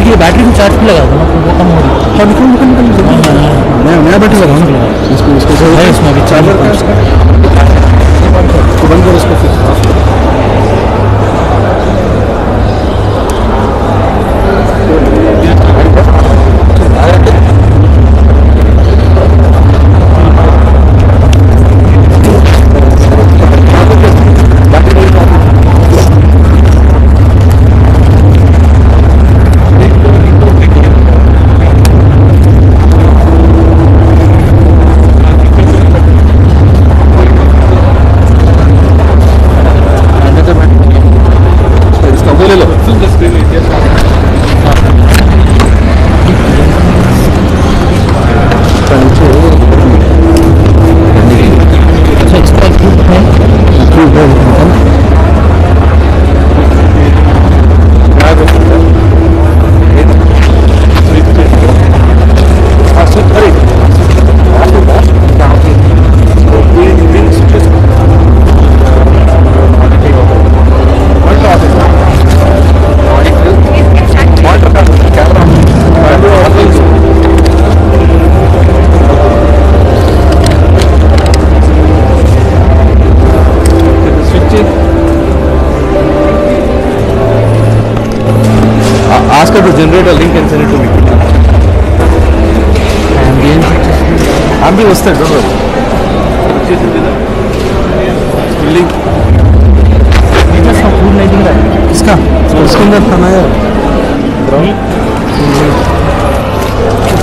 ये बैटरी को चार्ज पे लगा दो ना, वो कम हो रही है। हाँ निकल निकल निकल निकल। नया बैटरी लगाओ ना इसको इसको है इसमें अभी चार्जर का इसका तो बंद करो इसको फिर। Ask her to generate a link and send it to me. Ambient वस्ते don't worry. Link. ये सब फूड लाइटिंग का है इसका इसके अंदर था ना यार.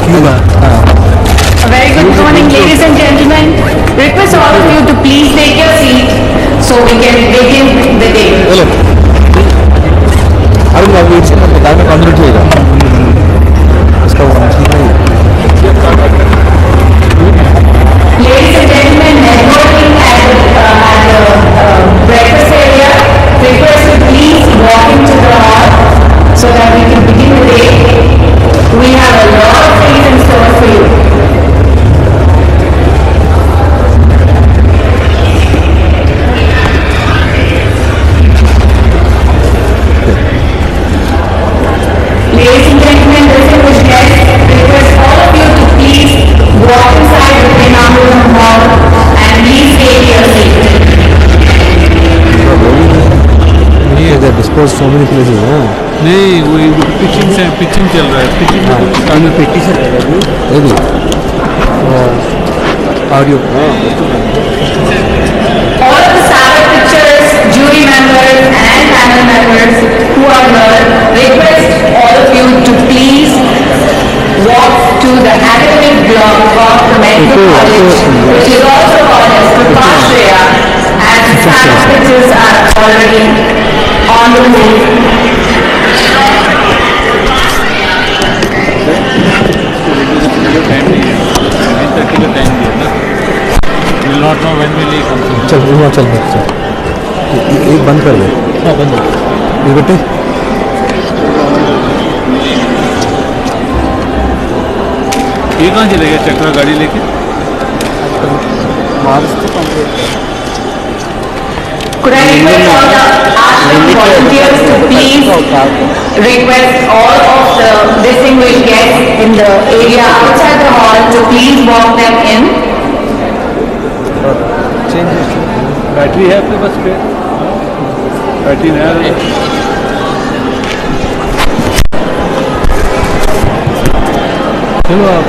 क्यों A very good morning, ladies and gentlemen. Request all of you to please take your seat so we can begin the day. चलो. अरे मैं वेट से पता है कंप्लीट होएगा. इसका वो ठीक नहीं. Ladies and gentlemen, networking at the breakfast area. Request to please walk into the hall so that we can begin the day. We have a lot of things in store for you. Ladies and gentlemen, distinguished guests, request all of you to please walk inside the Prenambulam Hall and please take your seat. They dispose so many places. नहीं वो pitching चल रहा है pitching पेटी से ये भी audio. All of the salad pictures, jury members and panel members who are here, request all of you to please walk to the academic block of the medical college, which is also called as Prakash as the salad pictures are already on the move. will not know when will he come. चल वहाँ चल एक बंद कर दे. हाँ बंद हो. ये बेटे ये कहाँ चलेगा चक्रा गाड़ी लेके Could I request all the ASHRAM volunteers to please request all of the distinguished guests in the area outside the hall to please walk them in. Battery है आपके पास पे बैटरी नया चलो आप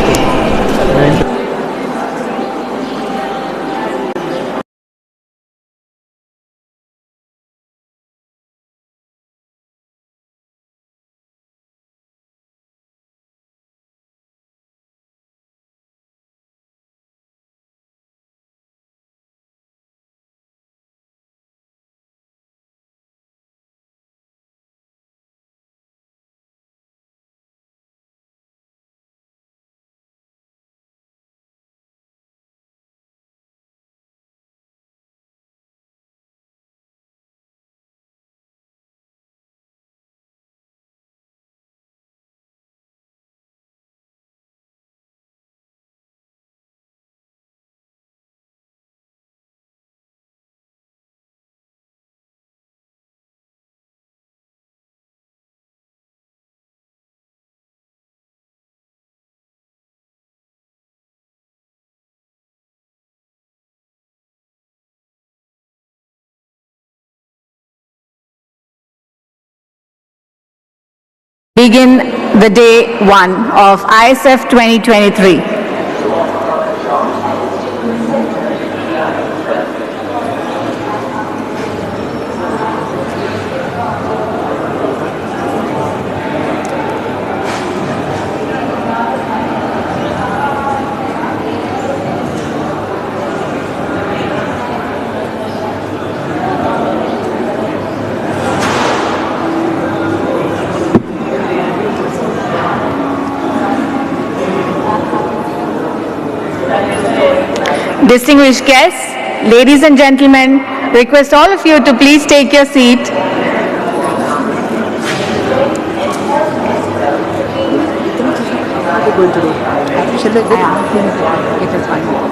begin the day 1 of ISF 2023. Distinguished guests, ladies and gentlemen, request all of you to please take your seat. Going to do? Shall I do? It is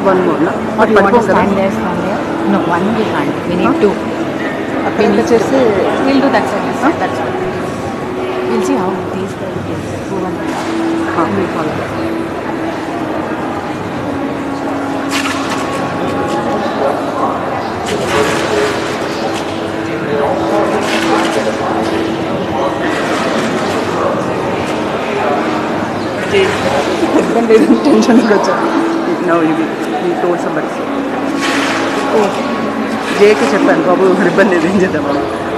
one more, no? Or you want to stand there, stand there? No, one we can't. We need two. We need to. We'll do that side. Huh? That's all. We'll see how these guys move on. We'll follow. Tension now you told somebody. Oh, Jake చెప్పాను బాబు ribbon లేదు ఏం చేద్దాం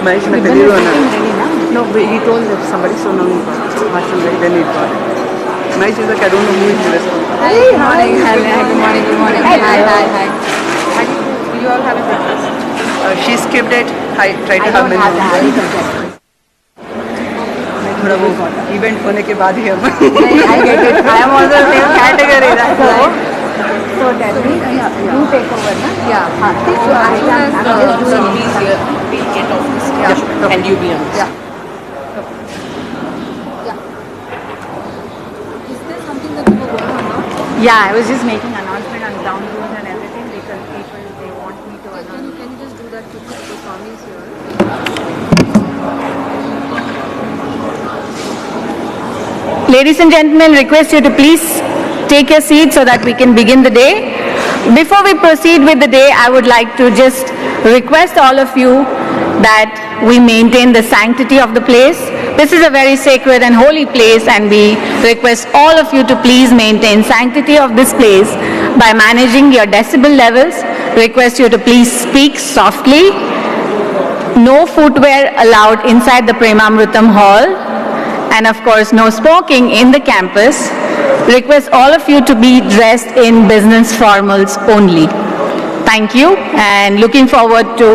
మహేష్ నాకు తెలియదు అన్నాడు. No, he told somebody, so now he got it. Then he got it. Mahesh is like, I don't know who is the rest. Hey, good morning. Good morning. Good morning. Hi. Do you all have a breakfast? She skipped it. I tried to have many. थोड़ा वो event होने के बाद ही अब I get it. I am also the same category. That's why. So tell me, you take over, na? Yeah. So I am just doing Please here, we'll get off this. Yeah. And you be on this. Yeah. Is there something that you were going on now? Yeah, I was just making announcement on ground rules and everything because people, they want me to announce. Can you just do that quickly because Swami is here? Ladies and gentlemen, request you to please take your seats so that we can begin the day. Before we proceed with the day, I would like to just request all of you that we maintain the sanctity of the place. This is a very sacred and holy place, and we request all of you to please maintain sanctity of this place by managing your decibel levels. Request you to please speak softly. No footwear allowed inside the Premamrutam hall. And of course, no smoking in the campus. Request all of you to be dressed in business formals only. Thank you, and looking forward to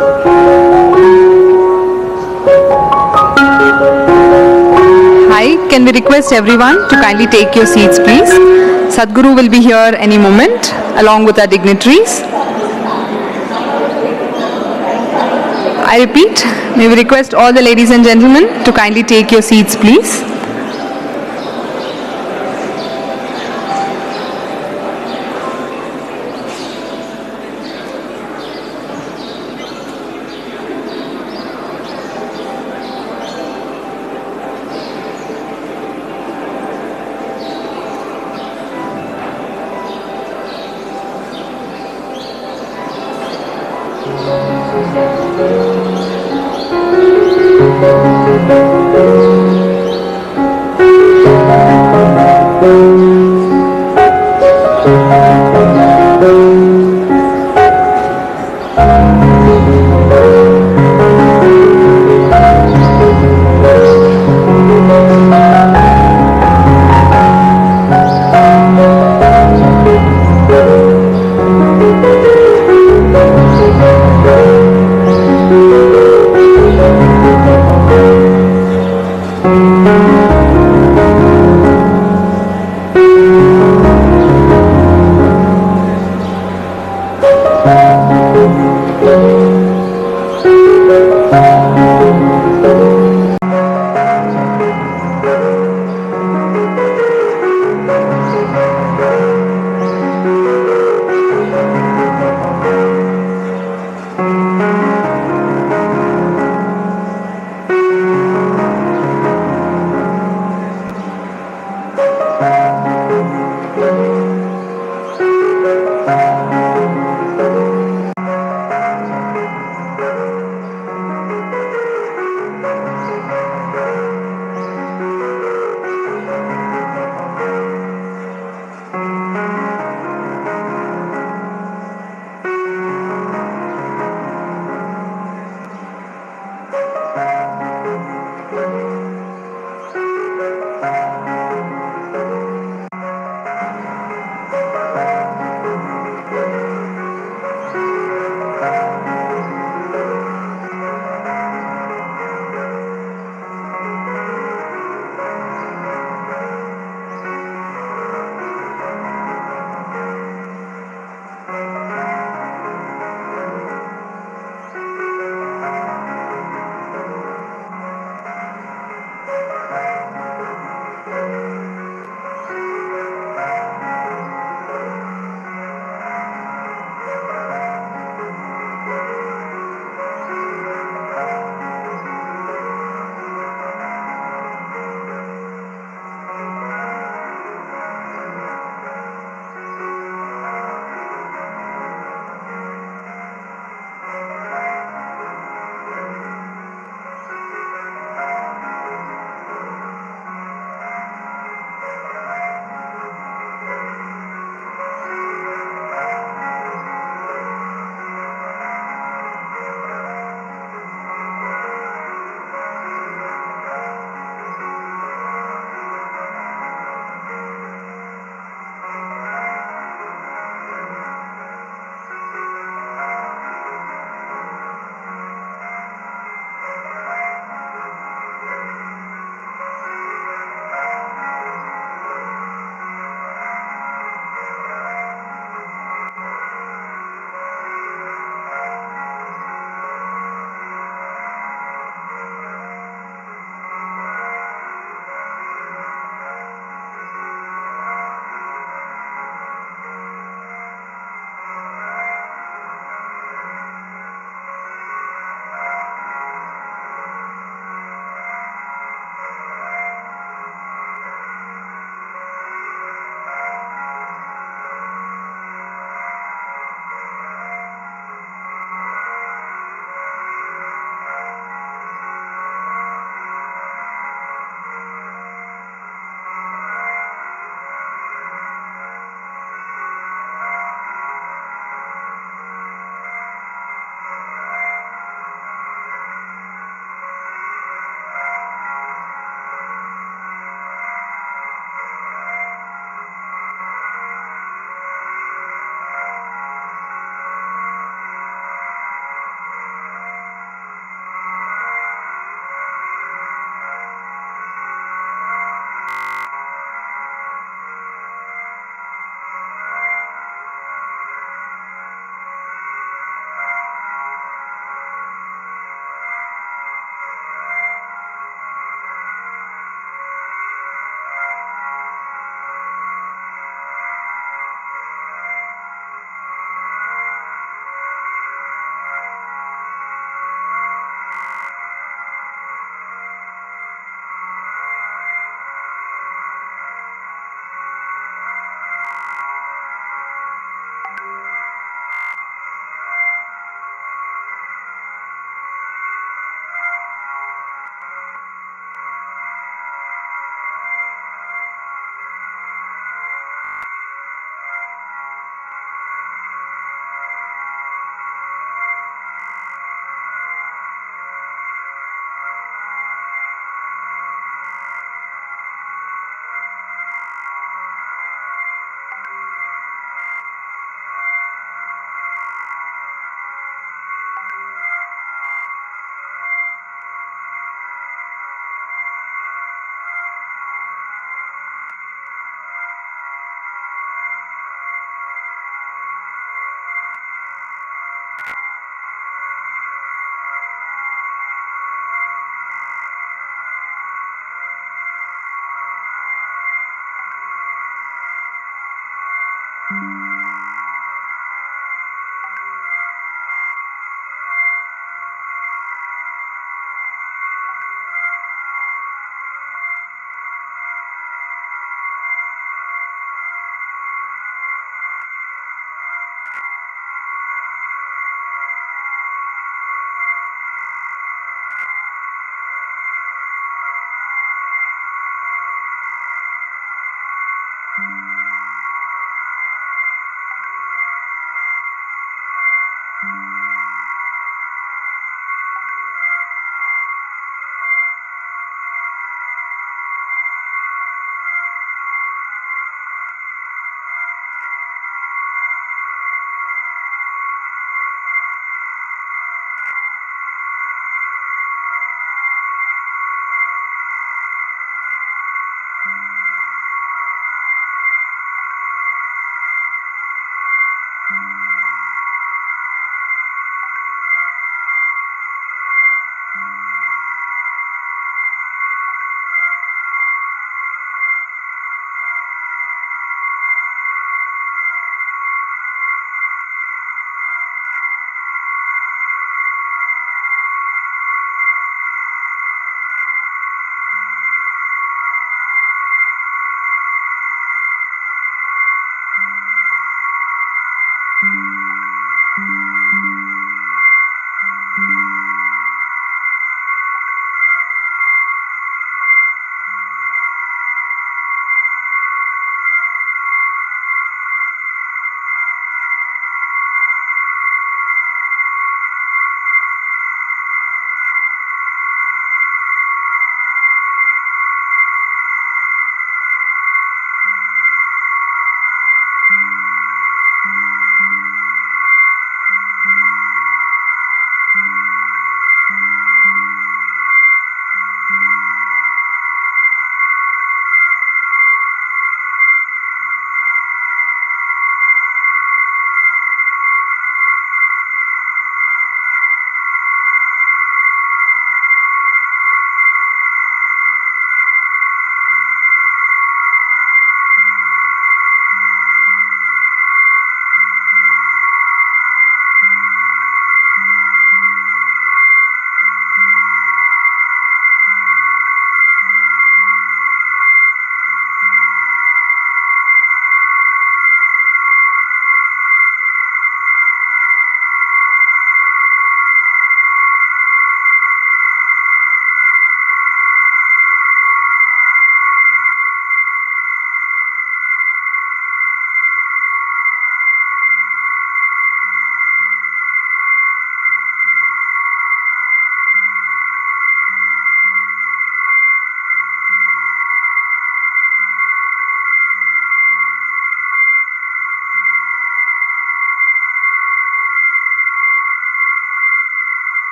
Hi, can we request everyone to kindly take your seats, please? Sadhguru will be here any moment along with our dignitaries. I repeat, may we request all the ladies and gentlemen to kindly take your seats, please.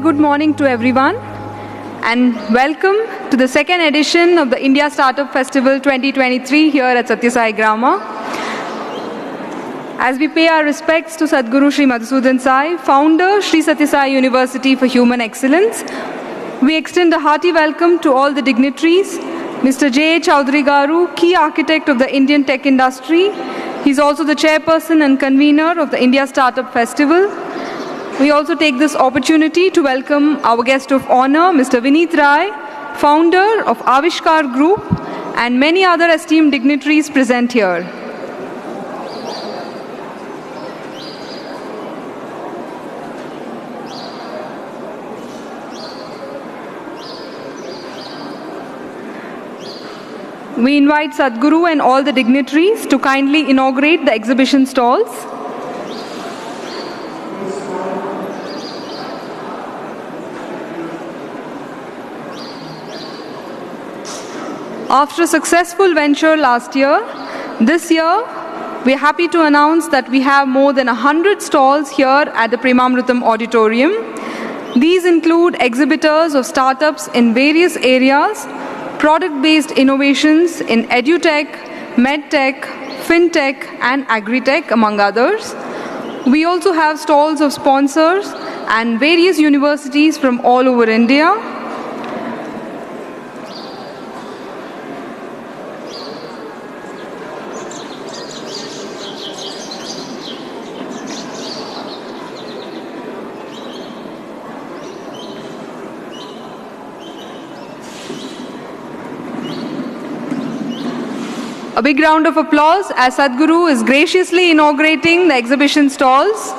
good morning to everyone and welcome to the second edition of the India Startup Festival 2023 here at Satya Sai Grama. As we pay our respects to Sadhguru Sri Madhusudan Sai, founder Sri Satya Sai University for Human Excellence, we extend a hearty welcome to all the dignitaries, Mr. J. Chaudhary Garu, key architect of the Indian tech industry. He's also the chairperson and convener of the India Startup Festival. We also take this opportunity to welcome our guest of honor, Mr. Vineet Rai, founder of Avishkar Group, and many other esteemed dignitaries present here. We invite Sadhguru and all the dignitaries to kindly inaugurate the exhibition stalls. After a successful venture last year, this year we are happy to announce that we have more than 100 stalls here at the Premamrutam Auditorium. These include exhibitors of startups in various areas, product-based innovations in edutech, medtech, fintech, and agritech, among others. We also have stalls of sponsors and various universities from all over India. A big round of applause as Sadhguru is graciously inaugurating the exhibition stalls.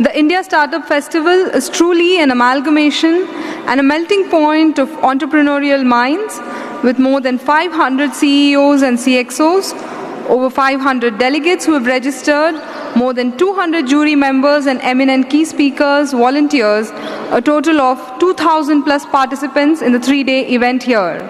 The India Startup Festival is truly an amalgamation and a melting point of entrepreneurial minds, with more than 500 CEOs and CXOs, over 500 delegates who have registered, more than 200 jury members and eminent key speakers, volunteers, a total of 2,000 plus participants in the 3-day event here.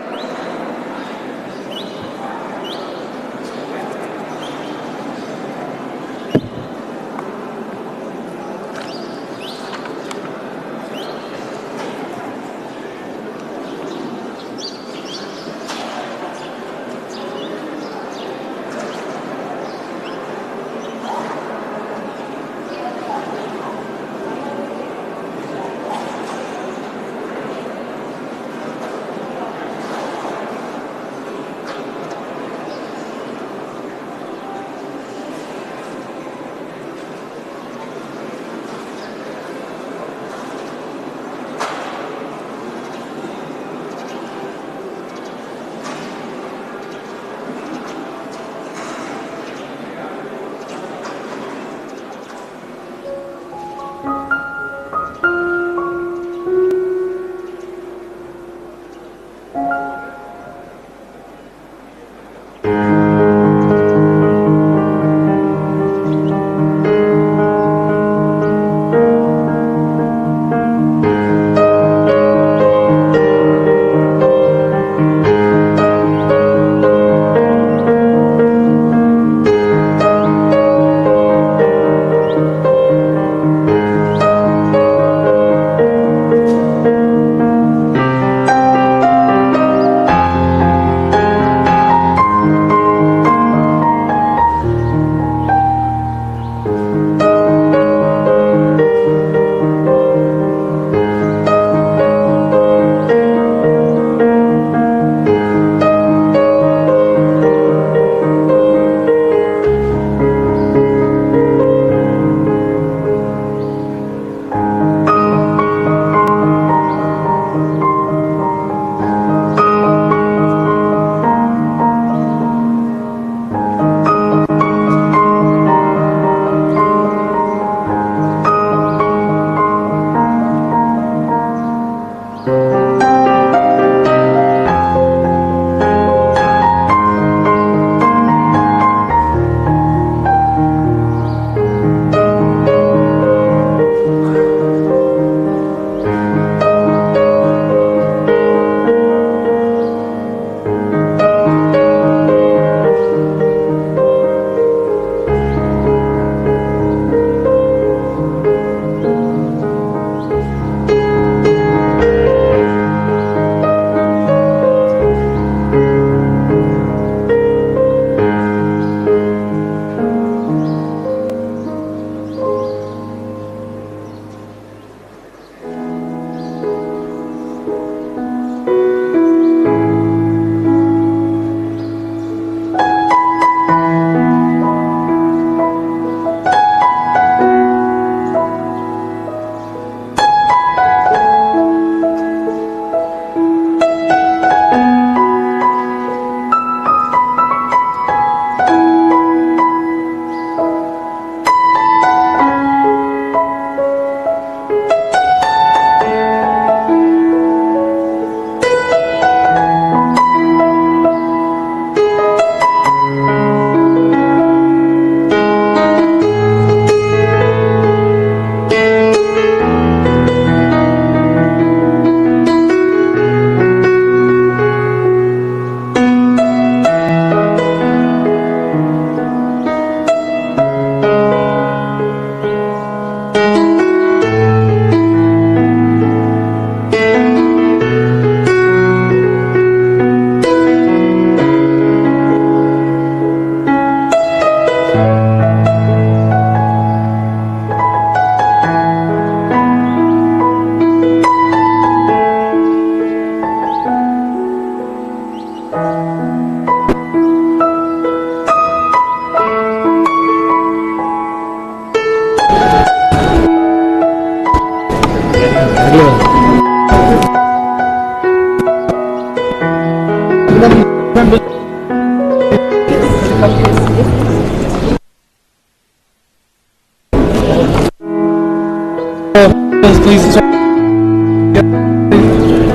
Please, it's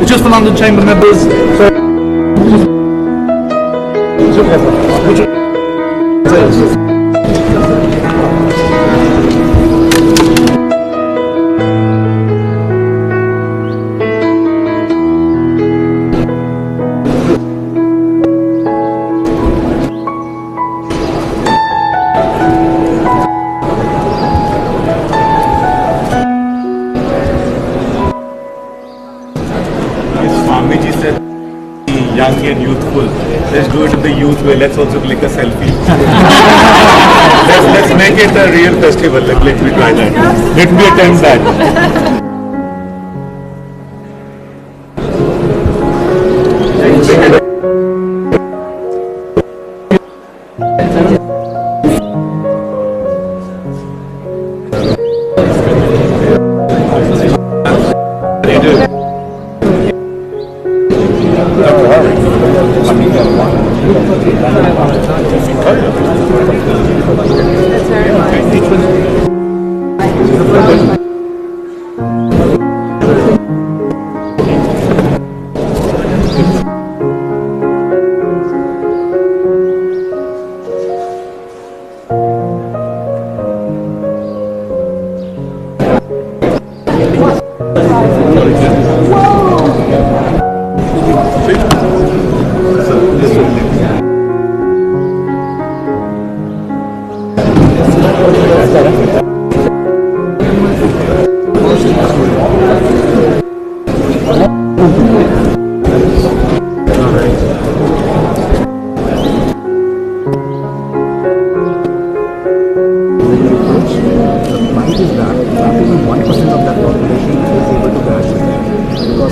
just for London Chamber members. Swamiji said, young and youthful. Let's do it in the youth way. Let's also click a selfie. let's make it a real festival. Let me try that. Let me attempt that.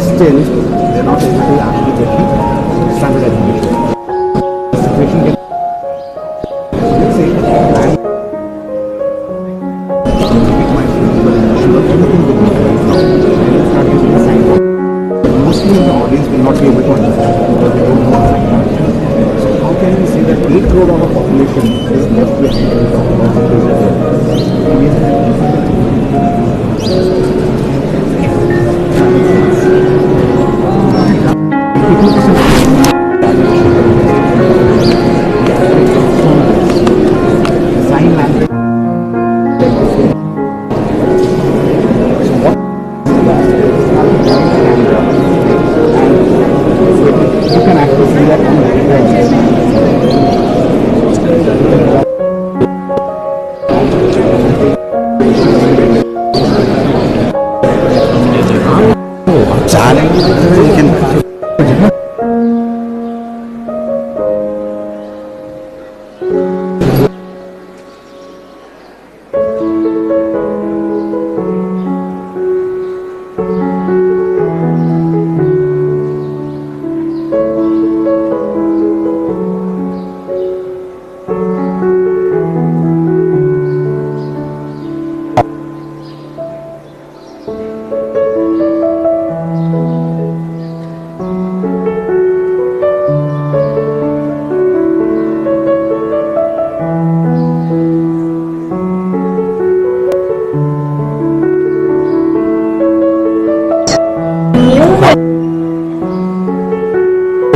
Still, they're not able to actually get the standard admission. The situation gets, let's say, mostly the audience will not be able to understand because they don't know the language. So how can we say that 8 crore of our population is left with sign language. So what you can actually see that on the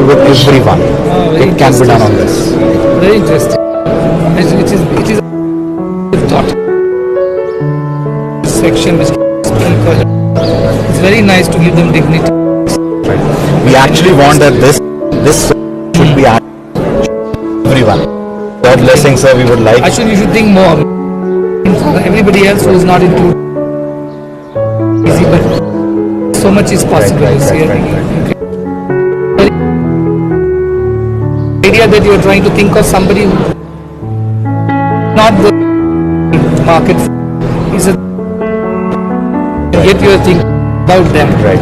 with everyone. It can be done on this. Very interesting. It is thought. This section which it's very nice to give them dignity. We actually want that this should be everyone. God blessing, sir. We would like. Actually, you should think more. Everybody else who is not into easy, but so much is possible. The idea that you are trying to think of somebody who not the market is a yet you are thinking about them. Right.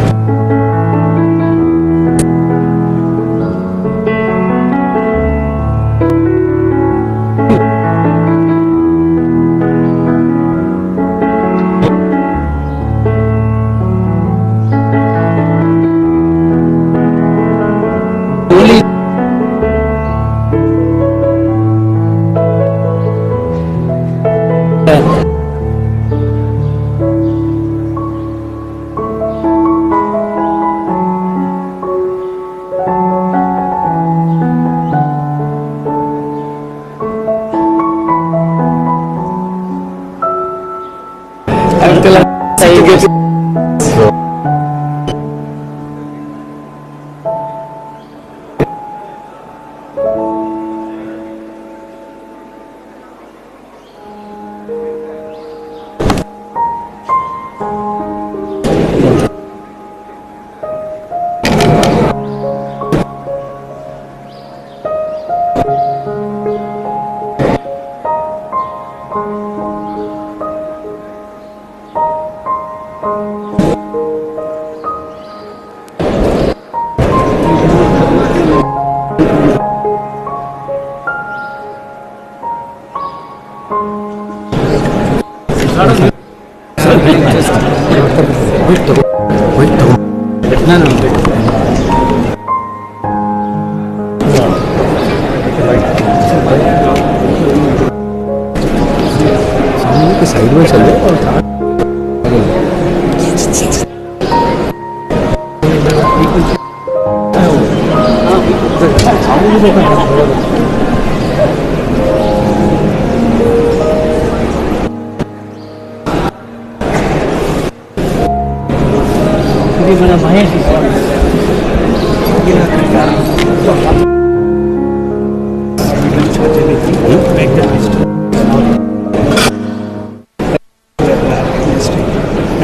Side में चले और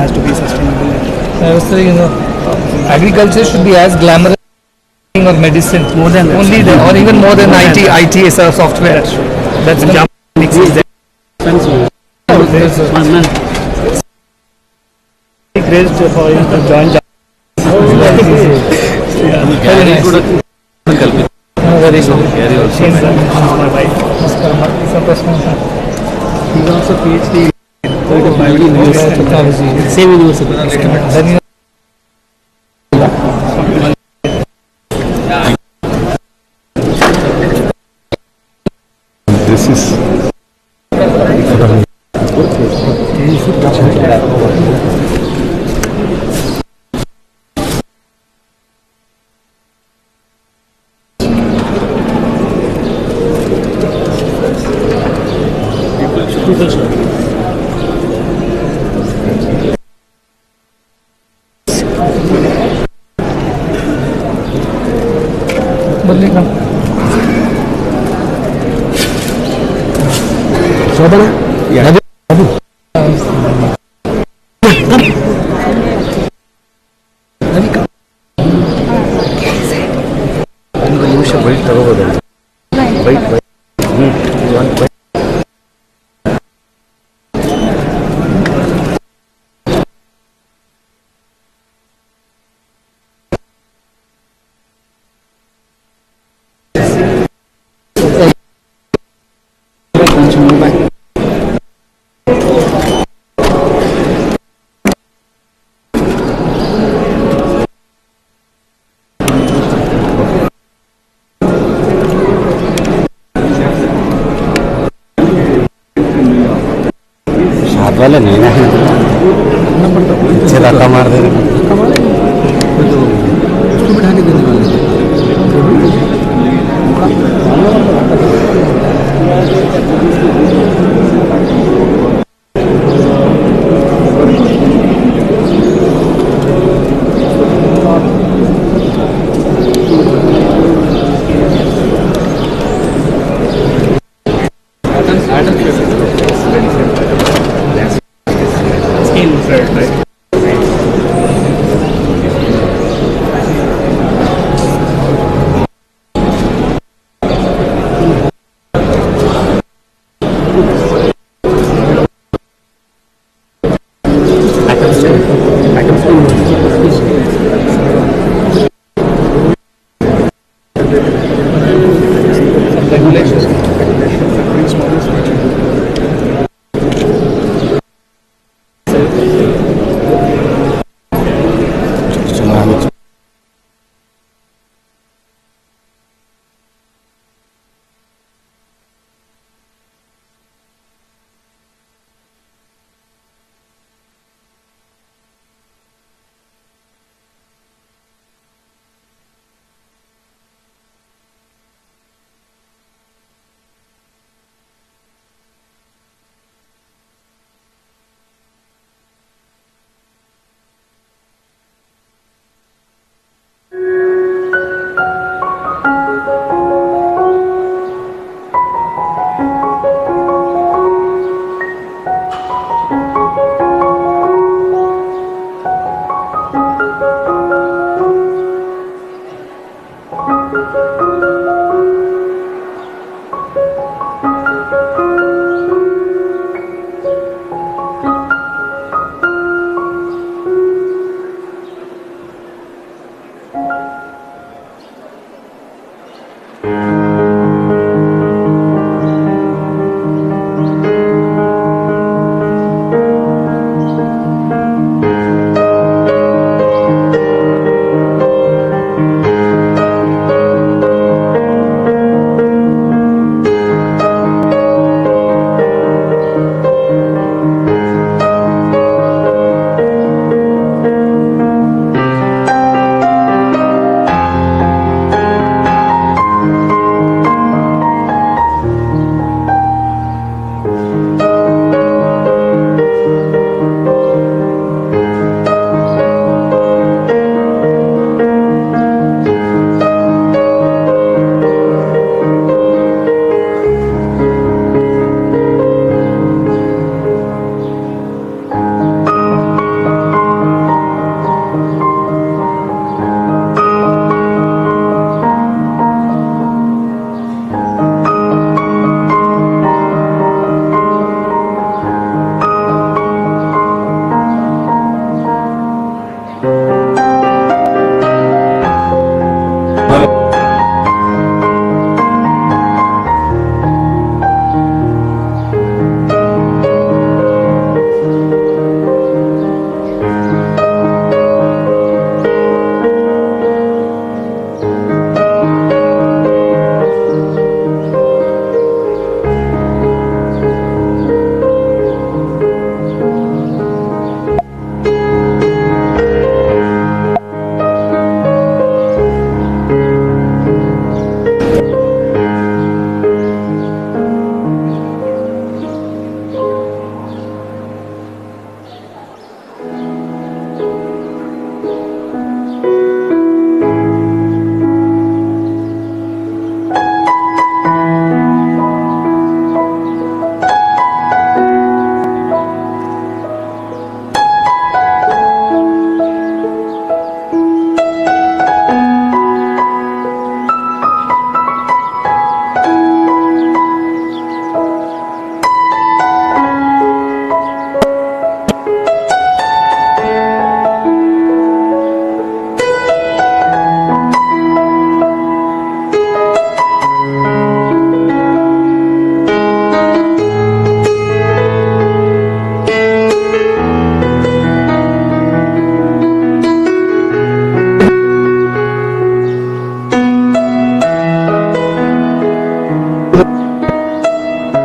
has to be sustainable. I was saying, agriculture should be as glamorous or medicine. More than that. Only the, or even more than IT is a software. That's the crazy for you to join. very nice. Very good. My wife. He's also PhD in technology. Same university. This is वाला नहीं है पीछे धक्का मार दे उसको बिठा के देने वाले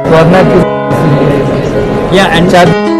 format is Yeah, and chat.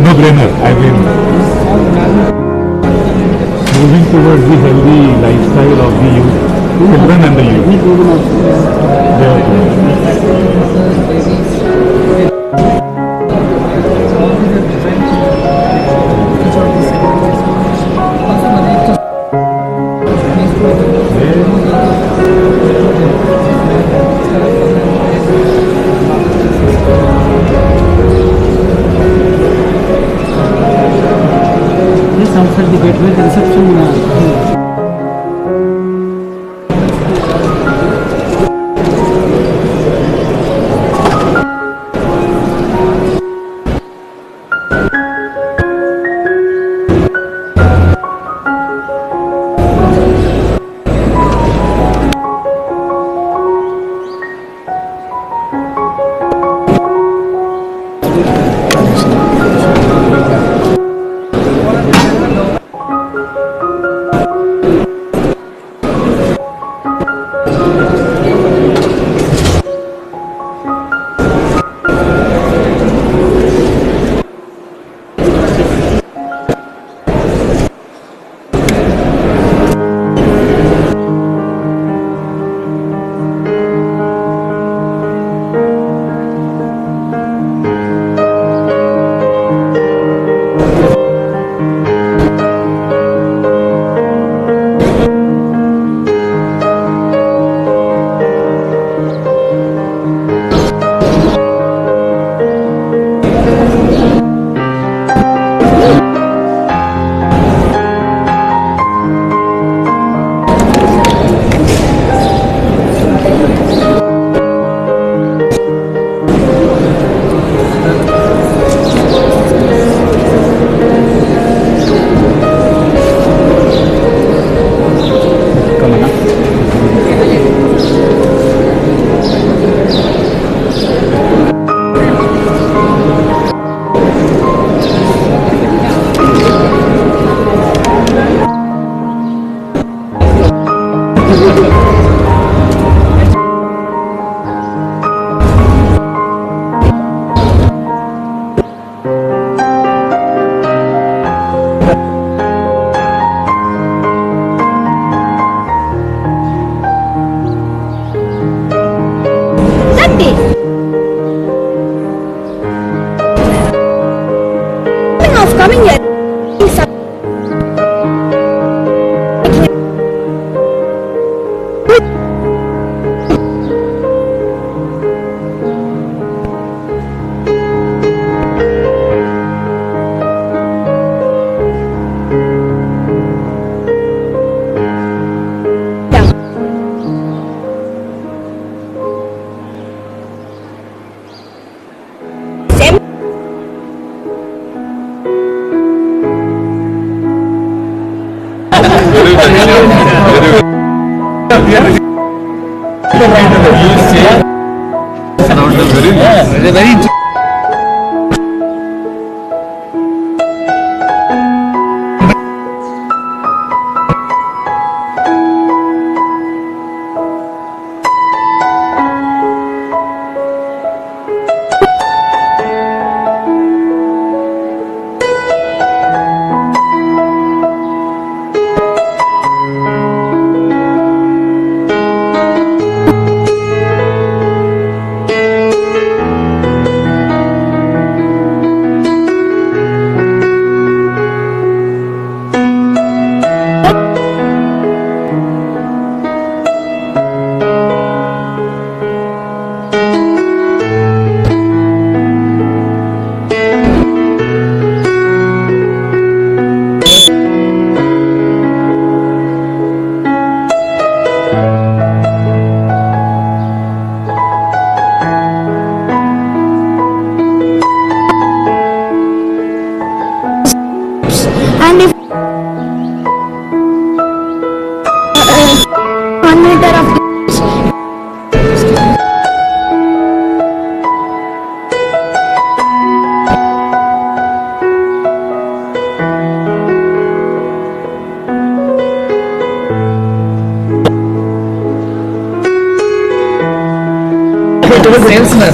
no-brainer. I mean, moving towards the healthy lifestyle of the youth, children and the youth. Outside the gateway, the reception. Of coming here. Very and if 1 meter of salesman.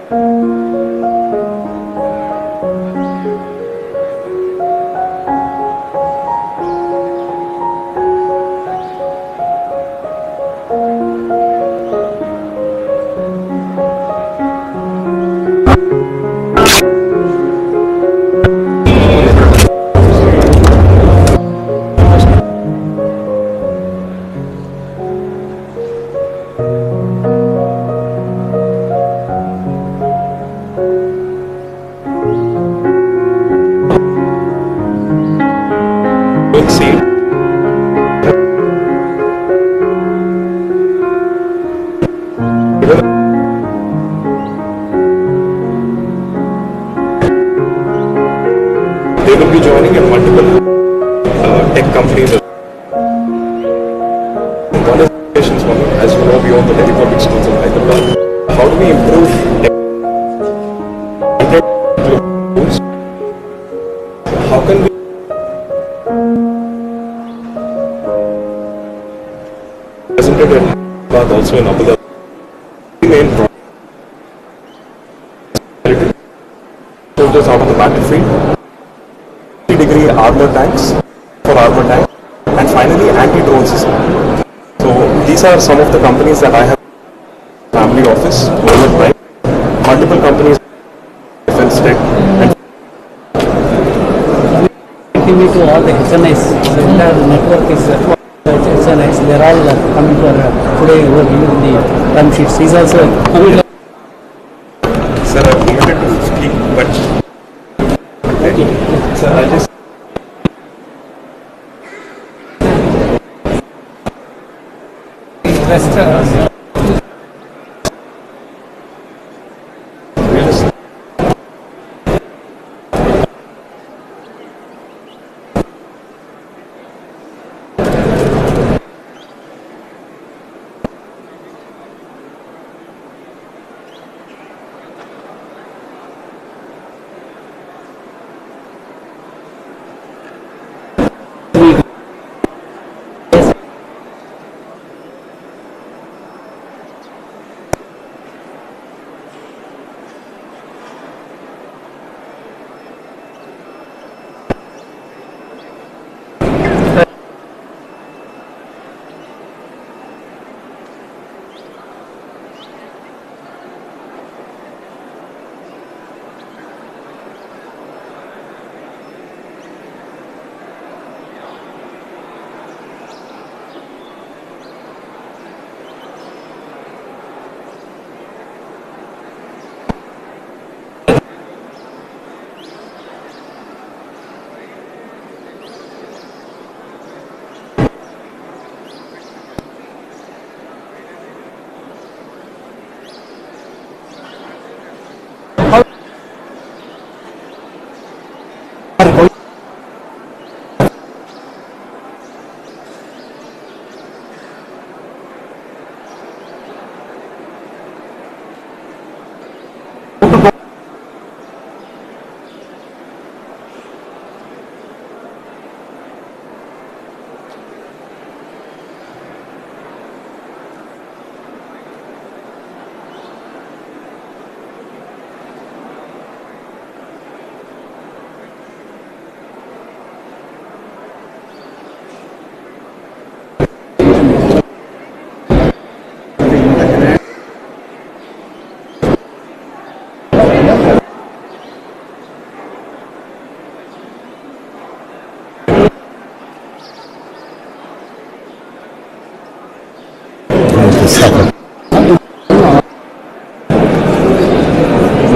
See. They will be joining in multiple tech companies. One is education from, as you know, we own the telephonic schools in Hyderabad. How do we improve schools? How can we presented in Hyderabad, also in Abu Dhabi? The main problem. Soldiers out of the battlefield. Degree armor tanks for armor tanks, and finally anti-drone system. So these are some of the companies that I have family office over time. Multiple companies, defense tech, and continue to all the HNIs. The entire network is HNIs. They're all coming for today over here in the term sheets. He's also coming. sir, I wanted to speak, but sir, I just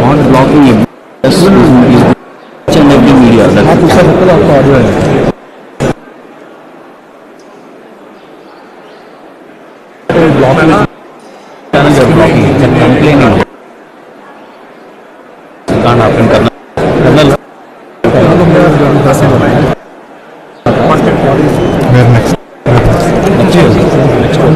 not blocking it. Yes, each and every media. Channels are blocking it and complaining. Can't happen. Where next? Next year. Next one.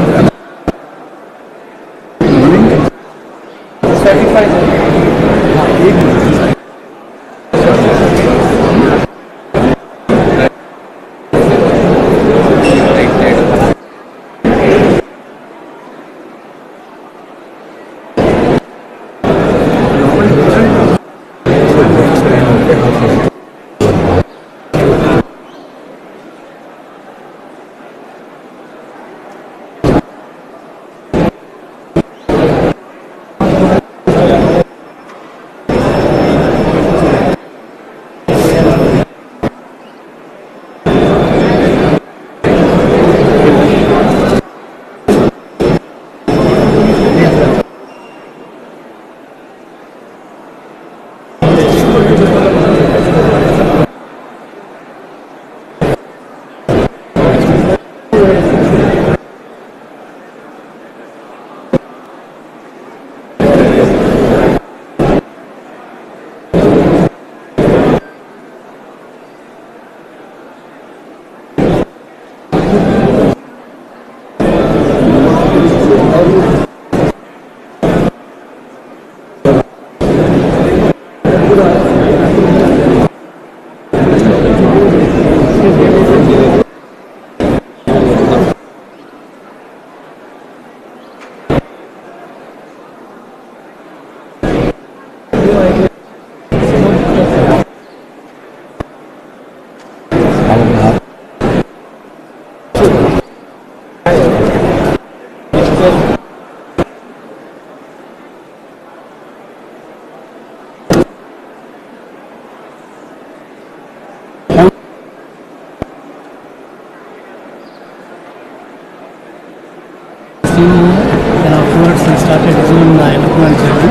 in electronic journey.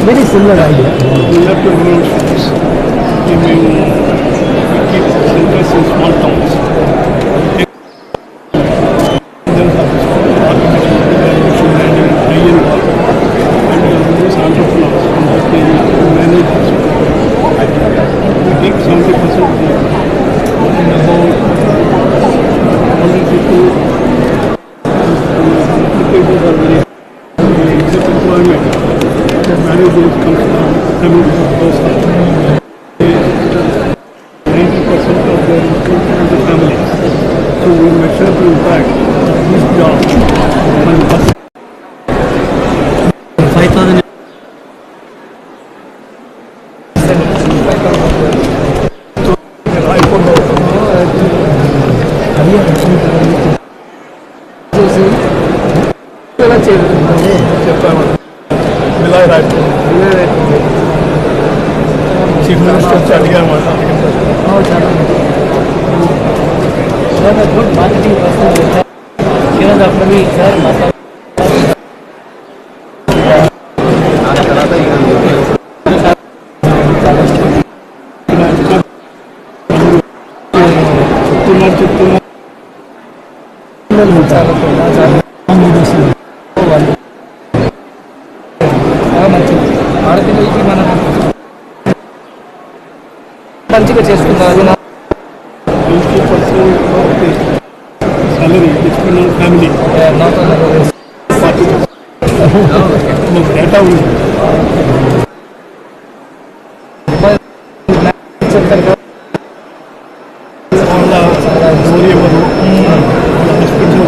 Very similar idea. We have to grow shops. We keep centers in small towns. Then have this automation handling high-end work. And we use entrepreneurs in that area to manage this. We take 70% of the and about 100 people. Applications are very except employment. The managers come from coming from those 90% of their income from the families. So we measure the impact of this job on 5,000. Chief minister వచ్చి అడిగారు మాట good marketing person ఈరోజు అప్పుడు sir ఆడపిల్లలకి మనం మంచిగా చేసుకుంటారు. 80% of the salary is spent on family. Data ఉంది. వాళ్ళ గౌరీ ఎవరు హాస్పిటల్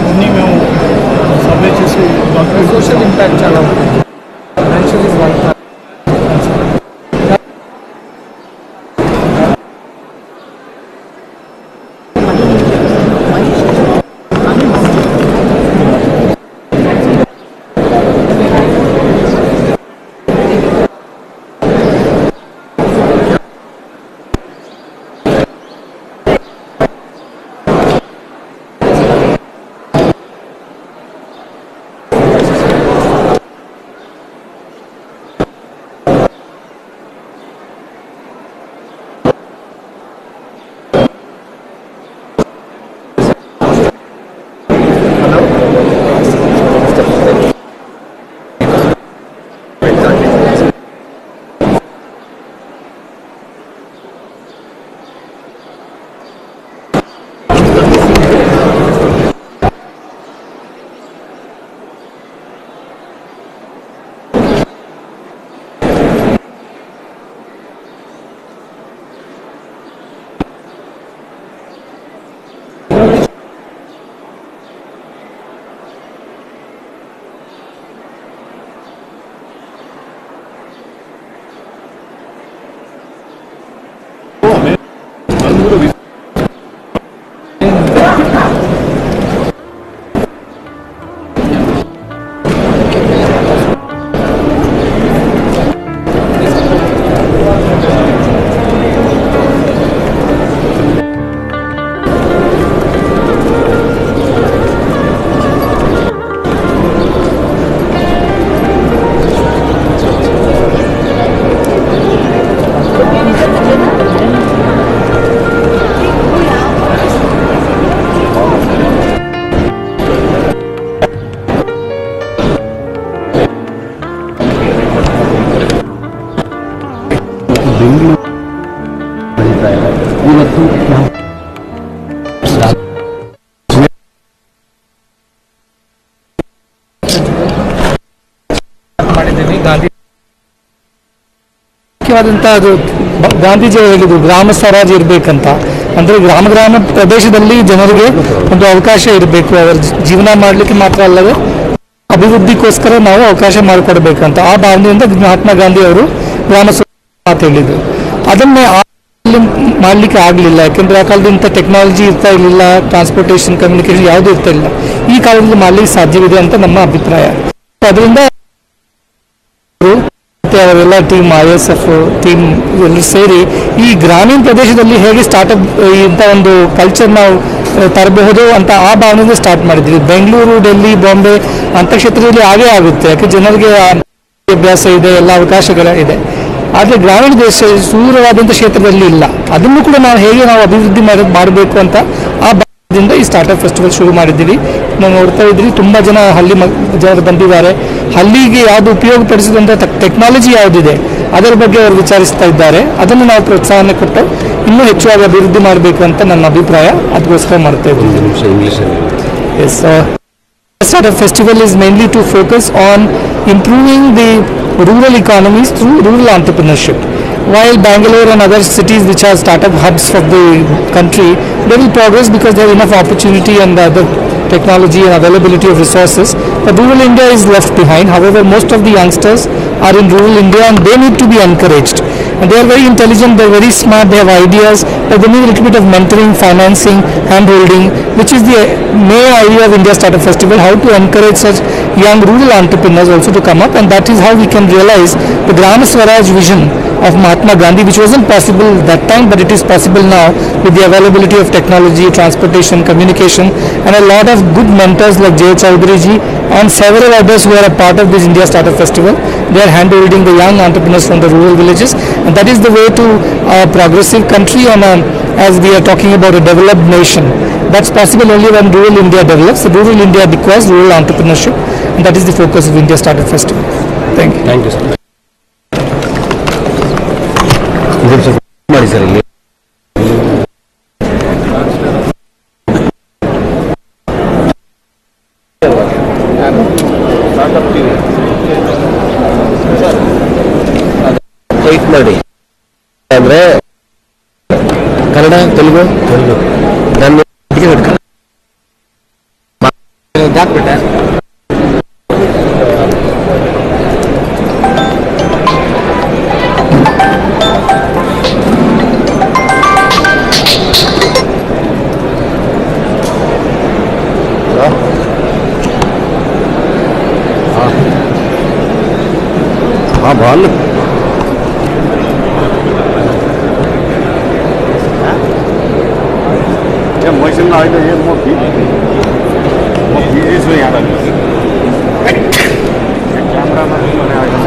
అన్నీ మేము సర్వే చేసి సోషల్ ఇంపాక్ట్ చాలా ఉంటుంది. Financial is one. ಮಾಡಿದ್ದೀವಿ. ಮುಖ್ಯವಾದಂಥ ಅದು ಗಾಂಧೀಜಿ ಹೇಳಿದ್ರು ಗ್ರಾಮ ಸ್ವರಾಜ್ ಇರಬೇಕಂತ. ಅಂದರೆ ಗ್ರಾಮ ಪ್ರದೇಶದಲ್ಲಿ ಜನರಿಗೆ ಒಂದು ಅವಕಾಶ ಇರಬೇಕು, ಅವರ ಜೀವನ ಮಾಡಲಿಕ್ಕೆ ಮಾತ್ರ ಅಲ್ಲದೆ ಅಭಿವೃದ್ಧಿಗೋಸ್ಕರ ನಾವು ಅವಕಾಶ ಮಾಡಿಕೊಡ್ಬೇಕಂತ ಆ ಭಾವನೆಯಿಂದ ಮಹಾತ್ಮ ಗಾಂಧಿ ಅವರು ಗ್ರಾಮ ಸ್ವರಾಜ್ ಮಾತು ಹೇಳಿದ್ರು. ಅದನ್ನೇ ಮಾಡಲಿಕ್ಕೆ ಆಗಲಿಲ್ಲ, ಯಾಕೆಂದರೆ ಆ ಕಾಲದಲ್ಲಿ ಇಂಥ ಟೆಕ್ನಾಲಜಿ ಇರ್ತಾ ಇರಲಿಲ್ಲ, ಟ್ರಾನ್ಸ್ಪೋರ್ಟೇಷನ್ ಕಮ್ಯುನಿಕೇಷನ್ ಯಾವುದೂ ಇರ್ತಾ ಇಲ್ಲ. ಈ ಕಾಲದಲ್ಲಿ ಮಾಡಲಿಕ್ಕೆ ಸಾಧ್ಯವಿದೆ ಅಂತ ನಮ್ಮ ಅಭಿಪ್ರಾಯ. ಅದರಿಂದ ಅವರೆಲ್ಲ ಟೀಮ್ ISF ಟೀಮ್ ಎಲ್ಲರೂ ಸೇರಿ ಈ ಗ್ರಾಮೀಣ ಪ್ರದೇಶದಲ್ಲಿ ಹೇಗೆ ಸ್ಟಾರ್ಟಪ್ ಇಂಥ ಒಂದು ಕಲ್ಚರ್ ನಾವು ತರಬಹುದು ಅಂತ ಆ ಭಾವನೆಯಿಂದ ಸ್ಟಾರ್ಟ್ ಮಾಡಿದ್ವಿ. ಬೆಂಗಳೂರು, ಡೆಲ್ಲಿ, ಬಾಂಬೆ ಅಂಥ ಕ್ಷೇತ್ರದಲ್ಲಿ ಆಗೇ ಆಗುತ್ತೆ, ಯಾಕೆ ಜನರಿಗೆ ಅಭ್ಯಾಸ ಇದೆ, ಎಲ್ಲ ಅವಕಾಶಗಳು ಇದೆ. ಆದರೆ ಗ್ರಾಮೀಣ ದೇಶ ದೂರವಾದಂಥ ಕ್ಷೇತ್ರದಲ್ಲಿ ಇಲ್ಲ. ಅದನ್ನು ಕೂಡ ನಾವು ಅಭಿವೃದ್ಧಿ ಮಾಡಬೇಕು ಅಂತ ಆ ಭಾಗದಿಂದ ಈ ಸ್ಟಾರ್ಟಪ್ ಫೆಸ್ಟಿವಲ್ ಶುರು ಮಾಡಿದ್ದೀವಿ. ನಾವು ನೋಡ್ತಾ ಇದ್ರಿ ತುಂಬ ಜನ ಜನರು ಬಂದಿದ್ದಾರೆ. ಹಳ್ಳಿಗೆ ಯಾವುದು ಉಪಯೋಗಪಡಿಸಿದಂಥ ಟೆಕ್ನಾಲಜಿ ಯಾವುದಿದೆ ಅದರ ಬಗ್ಗೆ ಅವರು ವಿಚಾರಿಸ್ತಾ ಇದ್ದಾರೆ. ಅದನ್ನು ನಾವು ಪ್ರೋತ್ಸಾಹನೆ ಕೊಟ್ಟು ಇನ್ನೂ ಹೆಚ್ಚಾಗಿ ಅಭಿವೃದ್ಧಿ ಮಾಡಬೇಕು ಅಂತ ನನ್ನ ಅಭಿಪ್ರಾಯ. ಅದಕ್ಕೋಸ್ಕರ ಮಾಡ್ತಾ ಇದ್ದೀವಿ. Yes, Startup Festival is mainly to focus on improving the rural economies through rural entrepreneurship. While Bangalore and other cities which are startup hubs of the country, they will progress because they have enough opportunity and other technology and availability of resources. But rural India is left behind. However, most of the youngsters are in rural India and they need to be encouraged. And they are very intelligent, they are very smart, they have ideas, but they need a little bit of mentoring, financing, hand-holding, which is the main idea of India Startup Festival, how to encourage such young rural entrepreneurs also to come up, and that is how we can realize the Gram Swaraj vision of Mahatma Gandhi, which wasn't possible that time, but it is possible now with the availability of technology, transportation, communication, and a lot of good mentors like J. Chaudhary ji and several others who are a part of this India Startup Festival. They are hand-holding the young entrepreneurs from the rural villages, and that is the way to a progressive country. And as we are talking about a developed nation, that's possible only when rural India develops. So rural India requires rural entrepreneurship, and that is the focus of India Startup Festival. Thank you. Thank you, sir. Sir ಇಲ್ಲಿ type ಮಾಡಿ ಅಂದರೆ ಕನ್ನಡ, ತೆಲುಗು ನನ್ನ ಹಾಕ್ಬಿಟ್ಟೆ. हाँ बोल machine आएगा ये camera में आएगा.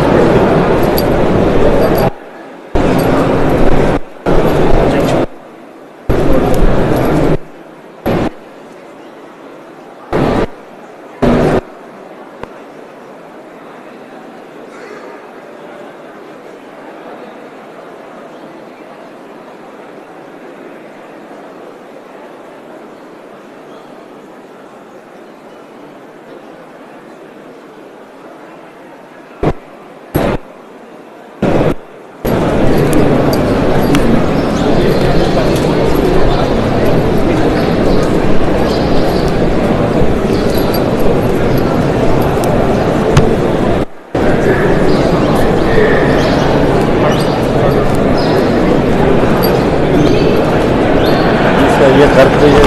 ये करते हैं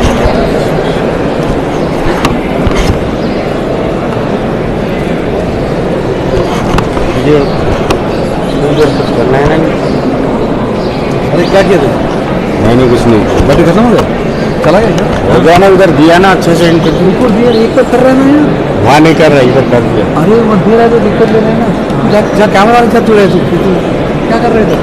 ये कुछ करना है ना. अरे क्या किया तुम? मैंने कुछ नहीं. बैठे खत्म हो गया, चला गया. हो गया ना, उधर दिया ना अच्छे से इनको दिया. एक तो कर रहा है ना, वहाँ नहीं कर रहा, इधर कर दिया. अरे वो दे रहा है तो दिक्कत ले रहे हैं ना. क्या कैमरा वाले साथ जुड़े तू क्या कर रहे थे?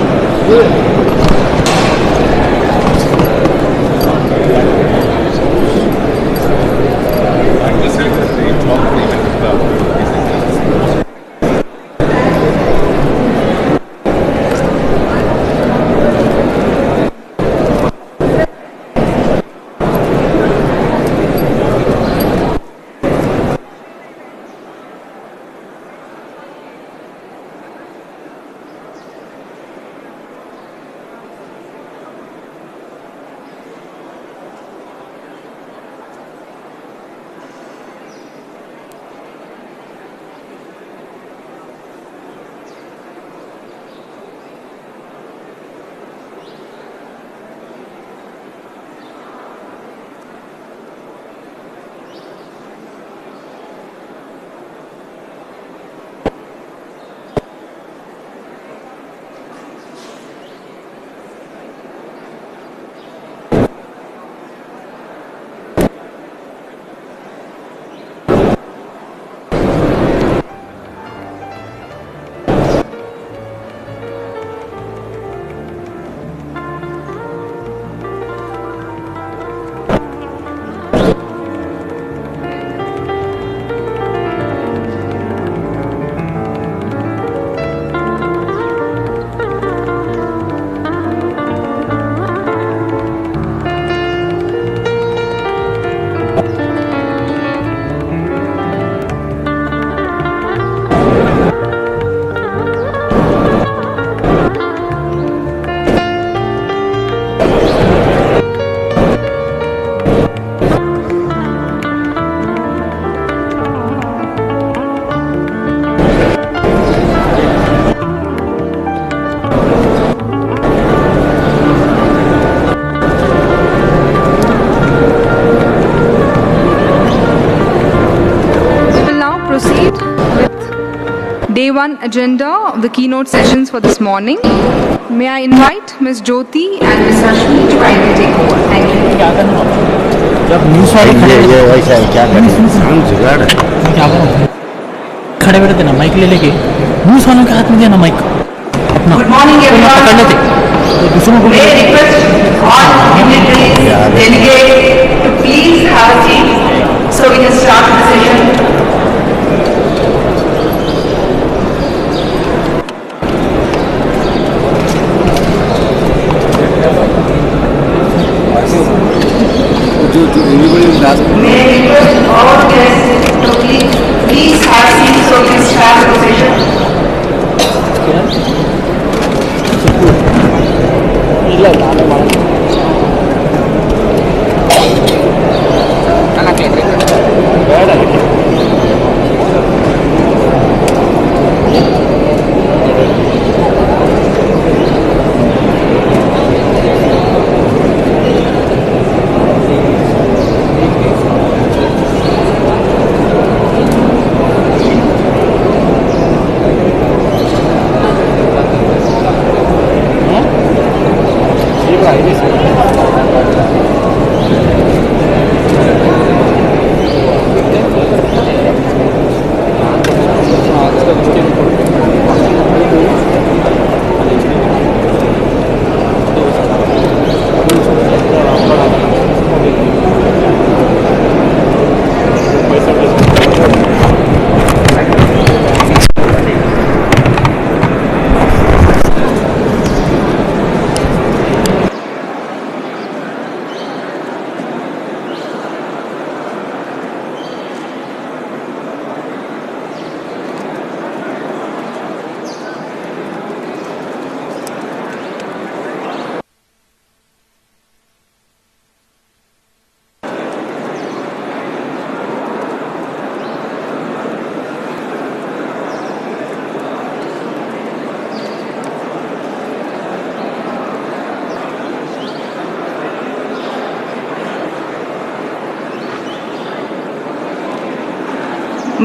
day one agenda of the keynote sessions for this morning. May I invite Ms. Jyoti and Ms. Rashmi to kindly take over. Thank you. ये वैसा है क्या करें साउंड जुगाड़ है क्या करूँ खड़े बैठे थे ना माइक ले लेके न्यूज़ वालों के हाथ में दिया ना माइक अपना Good morning, everyone. पकड़ लेते दूसरों को May I request all dignitaries, delegates to please have a seat so we can start the session. May I request all guests to please have a seat so we can start the session.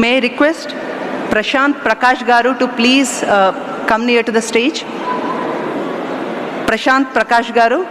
May I request Prashant Prakash Garu to please come near to the stage. Prashant Prakash Garu.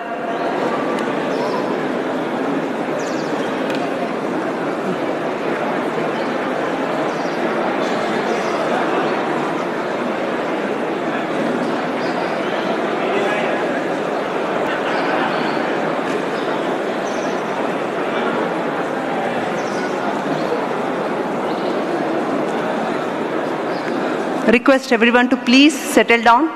Request everyone to please settle down.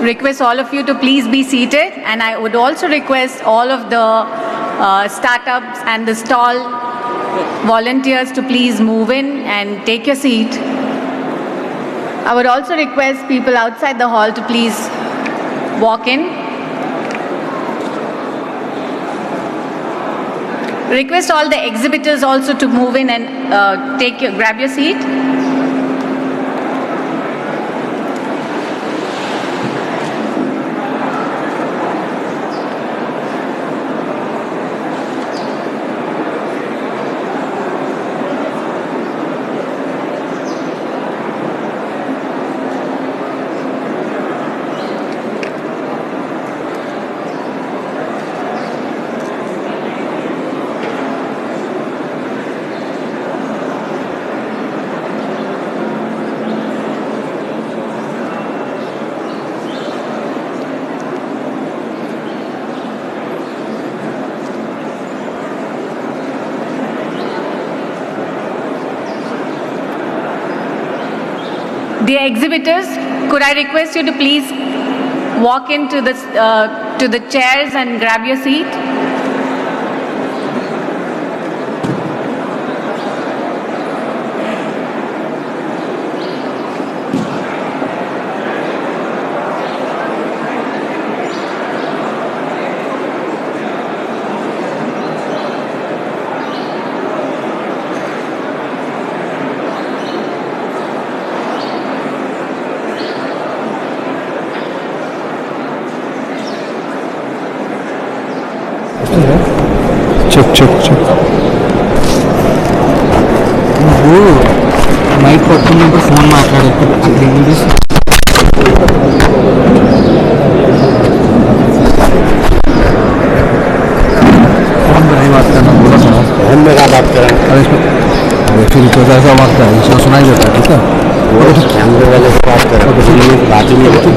Request all of you to please be seated, and I would also request all of the startups and the stall volunteers to please move in and take your seat. I would also request people outside the hall to please walk in. Request all the exhibitors also to move in and grab your seat. Dear exhibitors, could I request you to please walk into to the chairs and grab your seat? Check నువ్వు mic పట్టుకున్నప్పుడు phone మాట్లాడేప్పుడు అక్కడ English phone में नहीं बात करना, बोला सुना फोन में क्या बात करें। अरे फिर तो ऐसा बात करें, इसमें सुनाई देता है, ठीक है वो कैमरे वाले से बात करें, बात ही नहीं होती।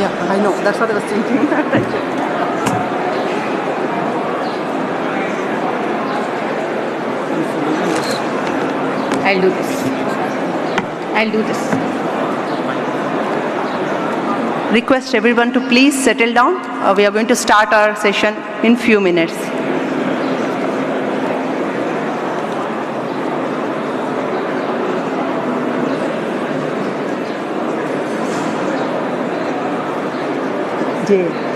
Yeah, I know. That's what I was thinking. Thank you. I'll do this. I'll do this. request everyone to please settle down. We are going to start our session in few minutes. Jay.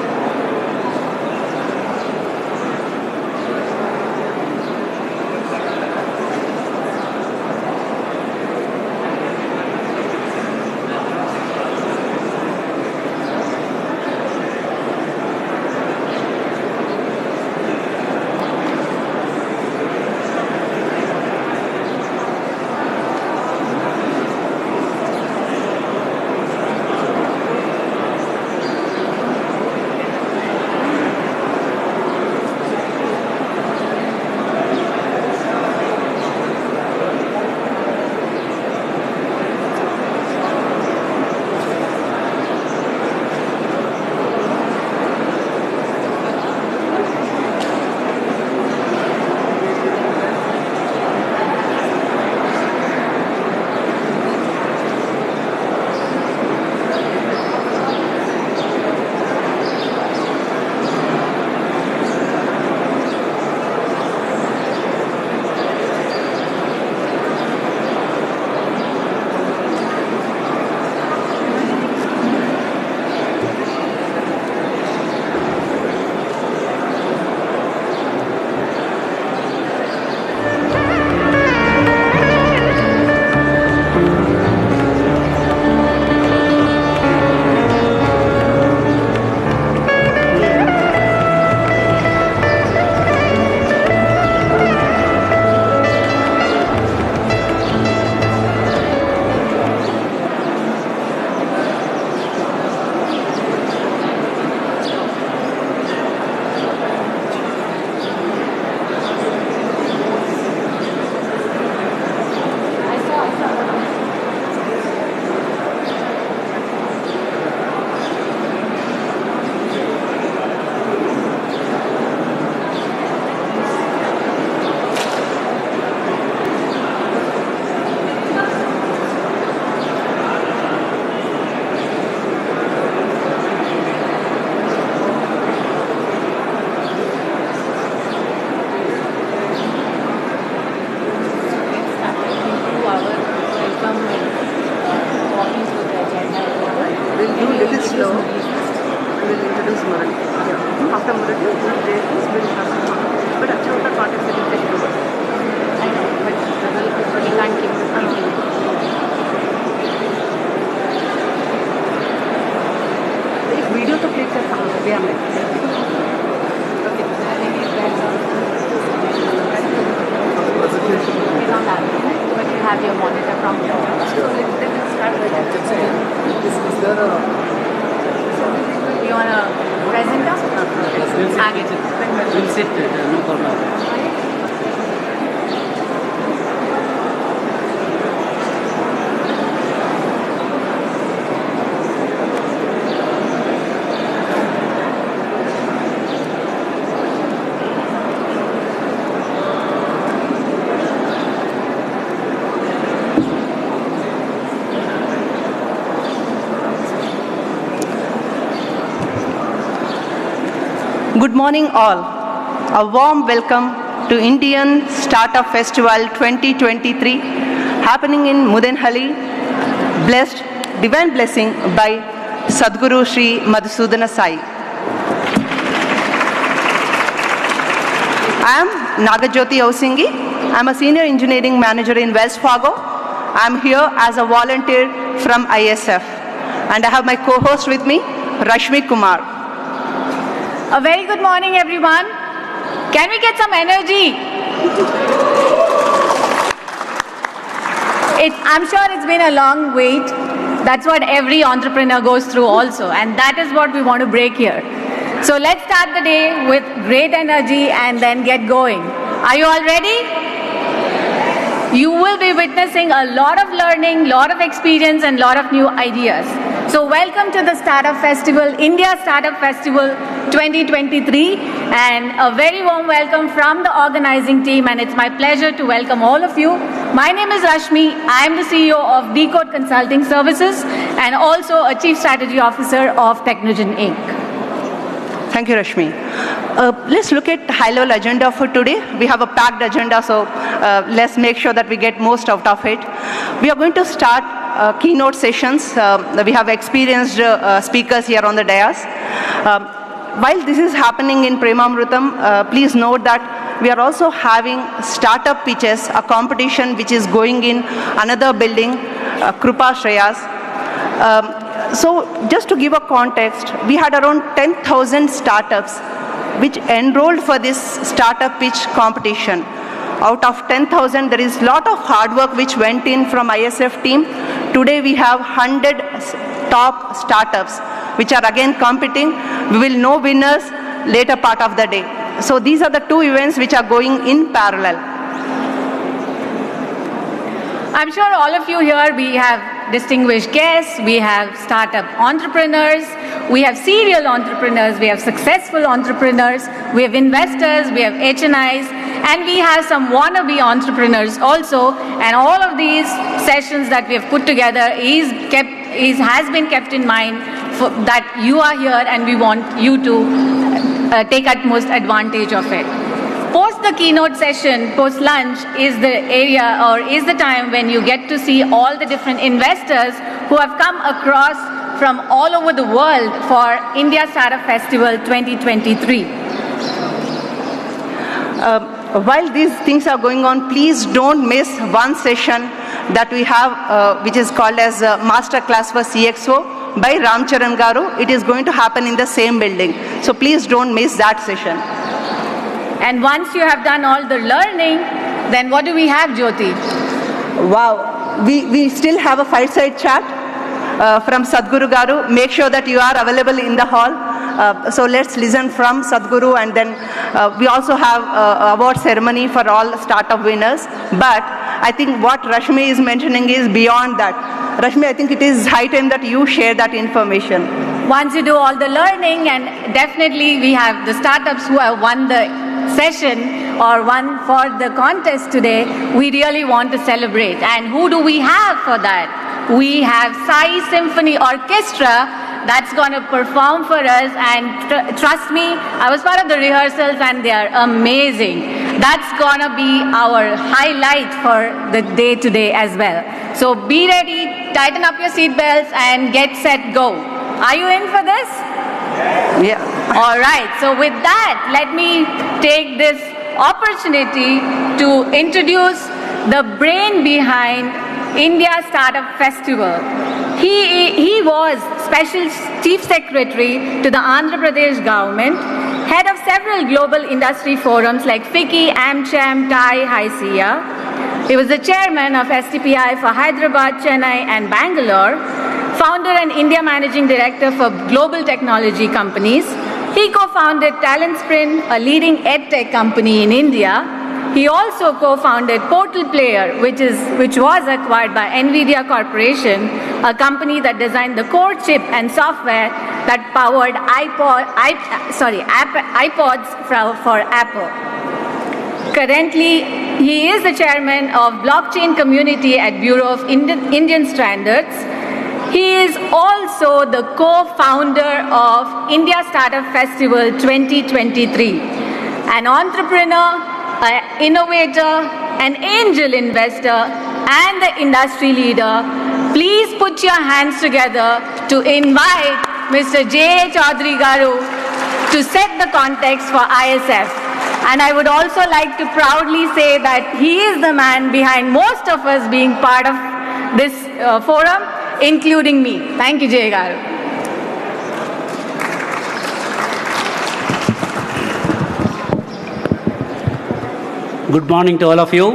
Good morning all. A warm welcome to Indian Startup Festival 2023 happening in Mudenhalli, blessed, divine blessing by Sadhguru Sri Madhusudana Sai. I am Nagajyoti Ausingi. I am a senior engineering manager in Wells Fargo. I am here as a volunteer from ISF. And I have my co-host with me, Rashmi Kumar. A very good morning, everyone. Can we get some energy? I'm sure it's been a long wait. That's what every entrepreneur goes through also, and that is what we want to break here. So let's start the day with great energy and then get going. Are you all ready? You will be witnessing a lot of learning, lot of experience, and lot of new ideas. So welcome to the Startup Festival, India Startup Festival 2023, and a very warm welcome from the organizing team, and it's my pleasure to welcome all of you. My name is Rashmi. I am the CEO of Decode Consulting Services and also a Chief Strategy Officer of Technogen Inc. Thank you, Rashmi. Let's look at high-level agenda for today. We have a packed agenda, so let's make sure that we get most out of it. We are going to start keynote sessions. We have experienced speakers here on the dais. While this is happening in Premamrutam, please note that we are also having startup pitches, a competition which is going in another building, Krupa Shreyas. So just to give a context, we had around 10,000 startups which enrolled for this startup pitch competition. Out of 10,000, there is a lot of hard work which went in from ISF team. Today we have 100 top startups which are again competing. We will know winners later part of the day. So these are the two events which are going in parallel. I'm sure all of you here, we have distinguished guests, we have startup entrepreneurs, we have serial entrepreneurs, we have successful entrepreneurs, we have investors, we have HNIs, and we have some wannabe entrepreneurs also. And all of these sessions that we have put together has been kept in mind that you are here and we want you to take utmost advantage of it. Post the keynote session, post lunch is the area or is the time when you get to see all the different investors who have come across from all over the world for India Startup Festival 2023. While these things are going on, please don't miss one session that we have which is called as Master Class for CXO by Ramcharan Garu. It is going to happen in the same building. So please don't miss that session. And once you have done all the learning, then what do we have, Jyoti? Wow, we still have a fireside chat from Sadhguru Garu. Make sure that you are available in the hall. So let's listen from Sadhguru, and then we also have award ceremony for all startup winners. But I think what Rashmi is mentioning is beyond that. Rashmi, I think it is high time that you share that information. Once you do all the learning, and definitely we have the startups who have won the session or won for the contest today, we really want to celebrate. And who do we have for that? We have Sai Symphony Orchestra that's going to perform for us, and trust me, I was part of the rehearsals and they are amazing. That's going to be our highlight for the day today as well. So be ready, tighten up your seatbelts and get set, go. Are you in for this? Yeah. All right. So with that, let me take this opportunity to introduce the brain behind India Startup Festival. He was Special Chief Secretary to the Andhra Pradesh government, head of several global industry forums like FICCI, AmCham, TIE, HICIA. He was the chairman of STPI for Hyderabad, Chennai, and Bangalore, founder and India Managing Director for global technology companies. He co-founded Talent Sprint, a leading edtech company in India. He also co-founded Portal Player, which was acquired by NVIDIA Corporation, a company that designed the core chip and software that powered iPods for Apple. Currently, he is the chairman of blockchain community at Bureau of Indian Standards. He is also the co-founder of India Startup Festival 2023, an entrepreneur, an innovator, an angel investor, and the industry leader. Please put your hands together to invite Mr. J. Chaudhary Garu to set the context for ISF. And I would also like to proudly say that he is the man behind most of us being part of this forum, including me. Thank you, J. Garu. Good morning to all of you.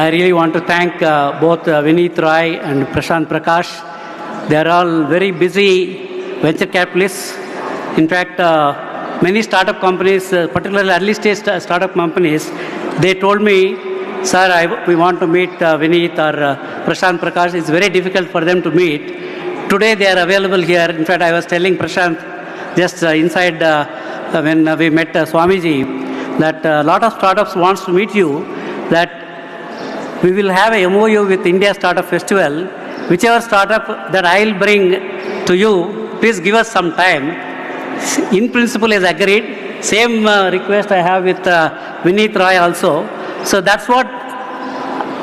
I really want to thank both Vineet Roy and Prashant Prakash. They are all very busy venture capitalists. In fact, many startup companies, particularly early stage startup companies, they told me, sir, we want to meet Vineet or Prashant Prakash. It's very difficult for them to meet. Today they are available here. In fact, I was telling Prashant just inside when we met Swamiji that a lot of startups wants to meet you, that we will have a MOU with India Startup Festival. Whichever startup that I will bring to you, please give us some time. In principle is agreed. Same request I have with Vineet Roy also. So that's what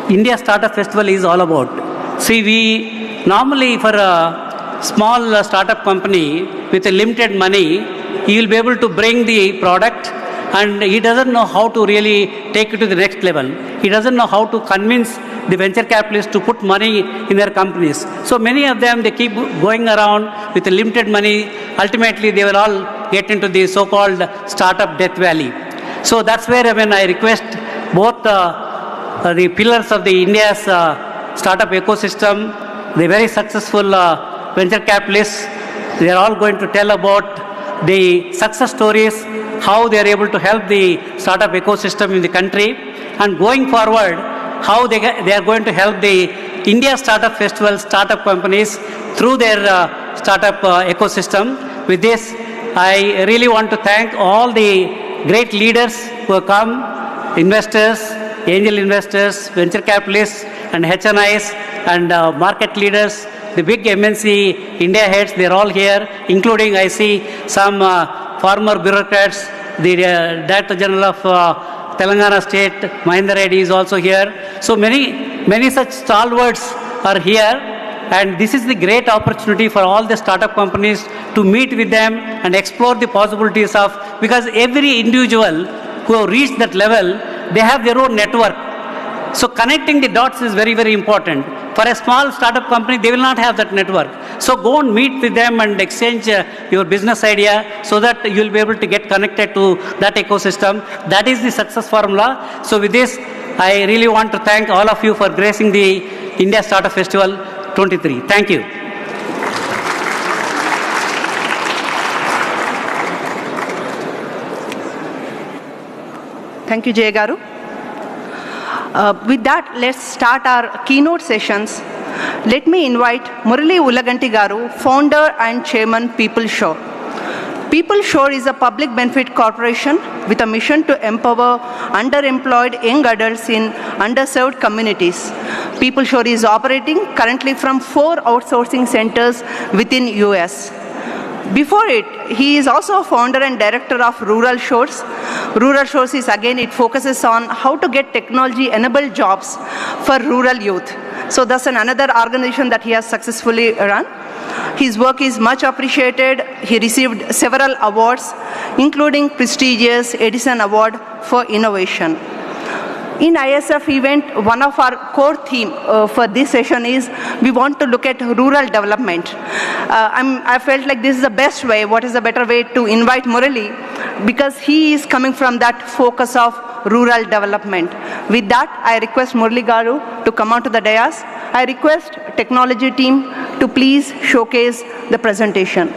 India Startup Festival is all about. See, we normally for a small startup company with a limited money, he will be able to bring the product and he doesn't know how to really take it to the next level. He doesn't know how to convince the venture capitalists to put money in their companies. So many of them, they keep going around with a limited money. Ultimately, they will all get into the so-called startup death valley. So that's where I request both the pillars of the India's startup ecosystem, the very successful venture capitalists, they are all going to tell about the success stories, how they are able to help the startup ecosystem in the country, and going forward, how they are going to help the India Startup Festival startup companies through their startup ecosystem. With this, I really want to thank all the great leaders who have come, investors, angel investors, venture capitalists, and HNIs, and market leaders, the big MNC India heads, they're all here, including I see some former bureaucrats, the Director General of Telangana State, Mahendra Reddy is also here. So many such stalwarts are here, and this is the great opportunity for all the startup companies to meet with them and explore the possibilities of, because every individual who have reached that level, they have their own network. So connecting the dots is very, very important. For a small startup company, they will not have that network. So go and meet with them and exchange your business idea so that you will be able to get connected to that ecosystem. That is the success formula. So with this, I really want to thank all of you for gracing the India Startup Festival 23. Thank you. Thank you, Jay Garu. With that, let's start our keynote sessions. Let me invite Murali Ulaganti Garu, founder and chairman, People Show. People Show is a public benefit corporation with a mission to empower underemployed young adults in underserved communities. People Show is operating currently from 4 outsourcing centers within US. Before it, he is also a founder and director of Rural Shores. Rural Shores is, again, it focuses on how to get technology-enabled jobs for rural youth. So that's another organization that he has successfully run. His work is much appreciated. He received several awards, including prestigious Edison Award for Innovation. In ISF event, one of our core theme for this session is we want to look at rural development. I felt like this is the best way, what is the better way to invite Murali, because he is coming from that focus of rural development. With that, I request Murali Garu to come onto the dais. I request technology team to please showcase the presentation.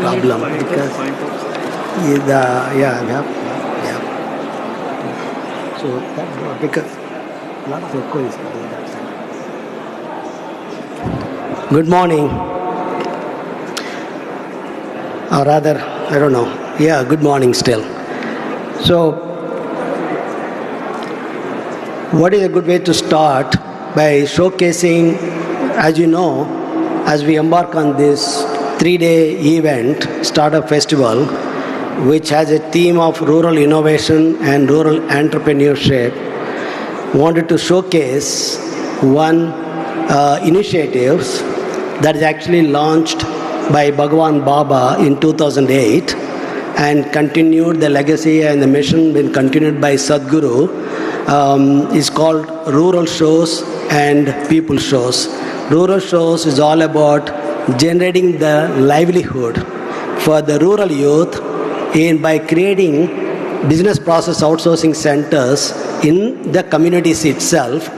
Problem because so that because a lot of echo is coming that side. Good morning, or rather I don't know, good morning still. So what is a good way to start? By showcasing, as you know, as we embark on this 3-day event, Startup Festival, which has a theme of rural innovation and rural entrepreneurship, wanted to showcase one initiative that is actually launched by Bhagwan Baba in 2008 and continued the legacy and the mission been continued by Sadhguru, is called Rural Shows and People Shows. Rural Shows is all about generating the livelihood for the rural youth by creating business process outsourcing centers in the communities itself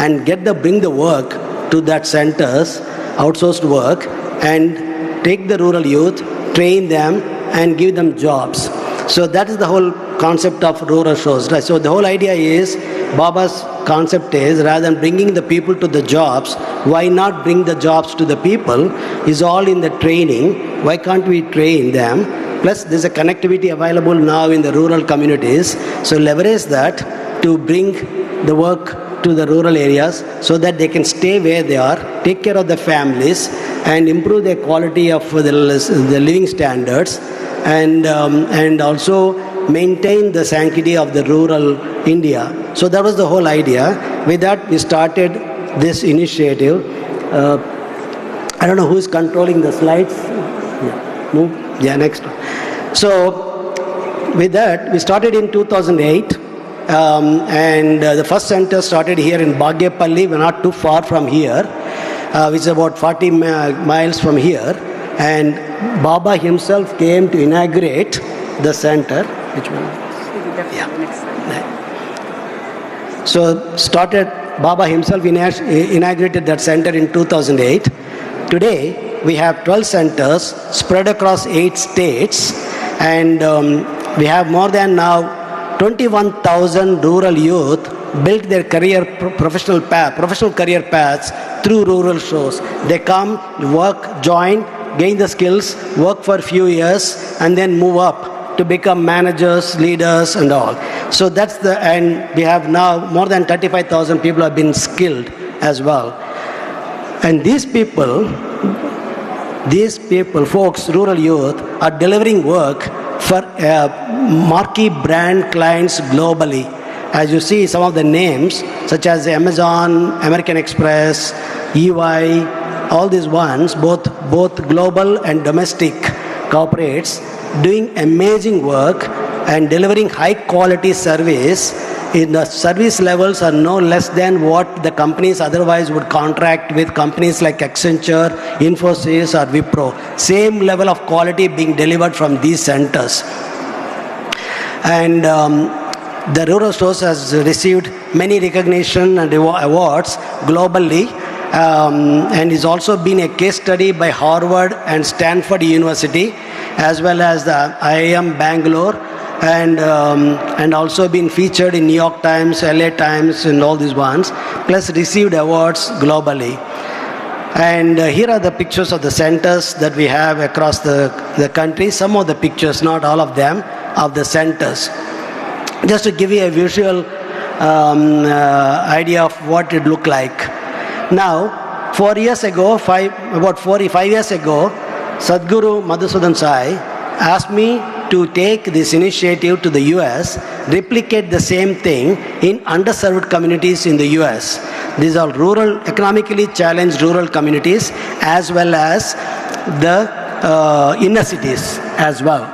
and bring the work to that centers, outsourced work, and take the rural youth, train them, and give them jobs. So that is the whole concept of rural shows. Right? So the whole idea is, Baba's concept is, rather than bringing the people to the jobs, why not bring the jobs to the people? Is all in the training. Why can't we train them? Plus, there's a connectivity available now in the rural communities. So leverage that to bring the work to the rural areas so that they can stay where they are, take care of the families, and improve their quality of the living standards, and also maintain the sanctity of the rural India. So that was the whole idea. With that, we started this initiative. I don't know who is controlling the slides. Yeah, next. So with that, we started in 2008. And the first center started here in Bagyapalli. We're not too far from here, which is about 40 miles from here. And Baba himself came to inaugurate the center. Which one? Yeah. So Baba himself inaugurated that center in 2008. Today, we have 12 centers spread across 8 states. And we have more than now 21,000 rural youth built their professional career paths through rural shows. They come, work, join, gain the skills, work for a few years, and then move up to become managers, leaders, and all. So and we have now more than 35,000 people have been skilled as well. And these people, folks, rural youth, are delivering work for marquee brand clients globally. As you see, some of the names, such as Amazon, American Express, EY, all these ones, both global and domestic corporates, doing amazing work and delivering high quality service. In the service levels are no less than what the companies otherwise would contract with companies like Accenture, Infosys, or Wipro. Same level of quality being delivered from these centers. And the rural stores has received many recognition and awards globally, and is also been a case study by Harvard and Stanford University, as well as the IIM Bangalore, and also been featured in New York Times, LA Times, and all these ones, plus received awards globally. And here are the pictures of the centers that we have across the country. Some of the pictures, not all of them, of the centers. Just to give you a visual idea of what it looked like. Now, 4 years ago, about 45 years ago, Sadhguru Madhusudan Sai asked me to take this initiative to the US, replicate the same thing in underserved communities in the US. These are rural, economically challenged rural communities, as well as the inner cities as well,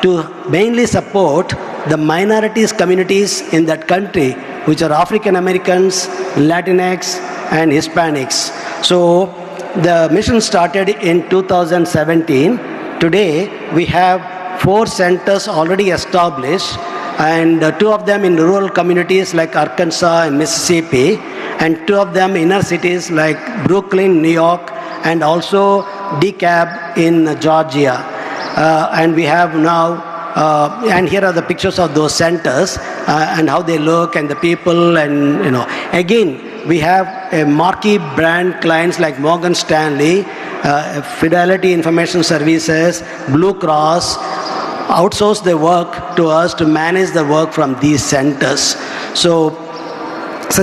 to mainly support the minorities communities in that country, which are African Americans, Latinx, and Hispanics. So the mission started in 2017. Today we have 4 centers already established, and 2 of them in rural communities like Arkansas and Mississippi, and 2 of them inner cities like Brooklyn, New York, and also DeKalb in Georgia. And we have now, and here are the pictures of those centers and how they look and the people, and again, we have a marquee brand clients like Morgan Stanley, Fidelity Information Services, Blue Cross, outsource their work to us to manage the work from these centers. So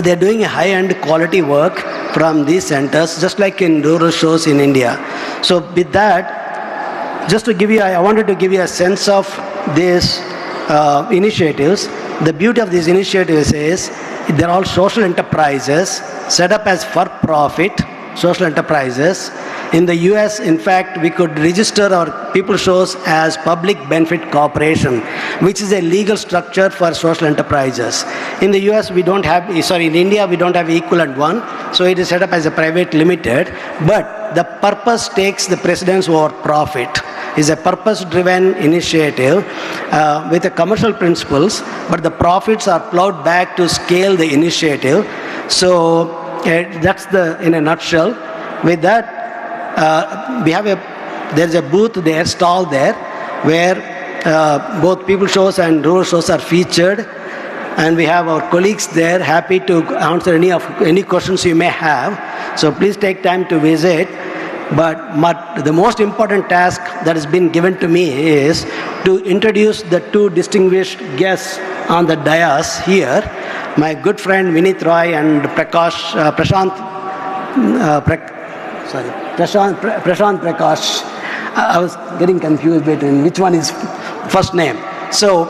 they're doing a high-end quality work from these centers, just like in rural shows in India. So with that, just to give you, I wanted to give you a sense of these initiatives. The beauty of these initiatives is they're all social enterprises set up as for-profit social enterprises. In the US, in fact, we could register our people shows as public benefit corporation, which is a legal structure for social enterprises. In the US, we don't have, in India, we don't have equivalent one, so it is set up as a private limited, but the purpose takes the precedence over profit. Is a purpose-driven initiative with a commercial principles, but the profits are plowed back to scale the initiative. So that's in a nutshell. With that, we have there's a booth there, stall there, where both people shows and rural shows are featured. And we have our colleagues there, happy to answer any questions you may have. So please take time to visit. But the most important task that has been given to me is to introduce the two distinguished guests on the dais here, my good friend Vinith Roy and Prashant Prakash. I was getting confused between which one is first name. So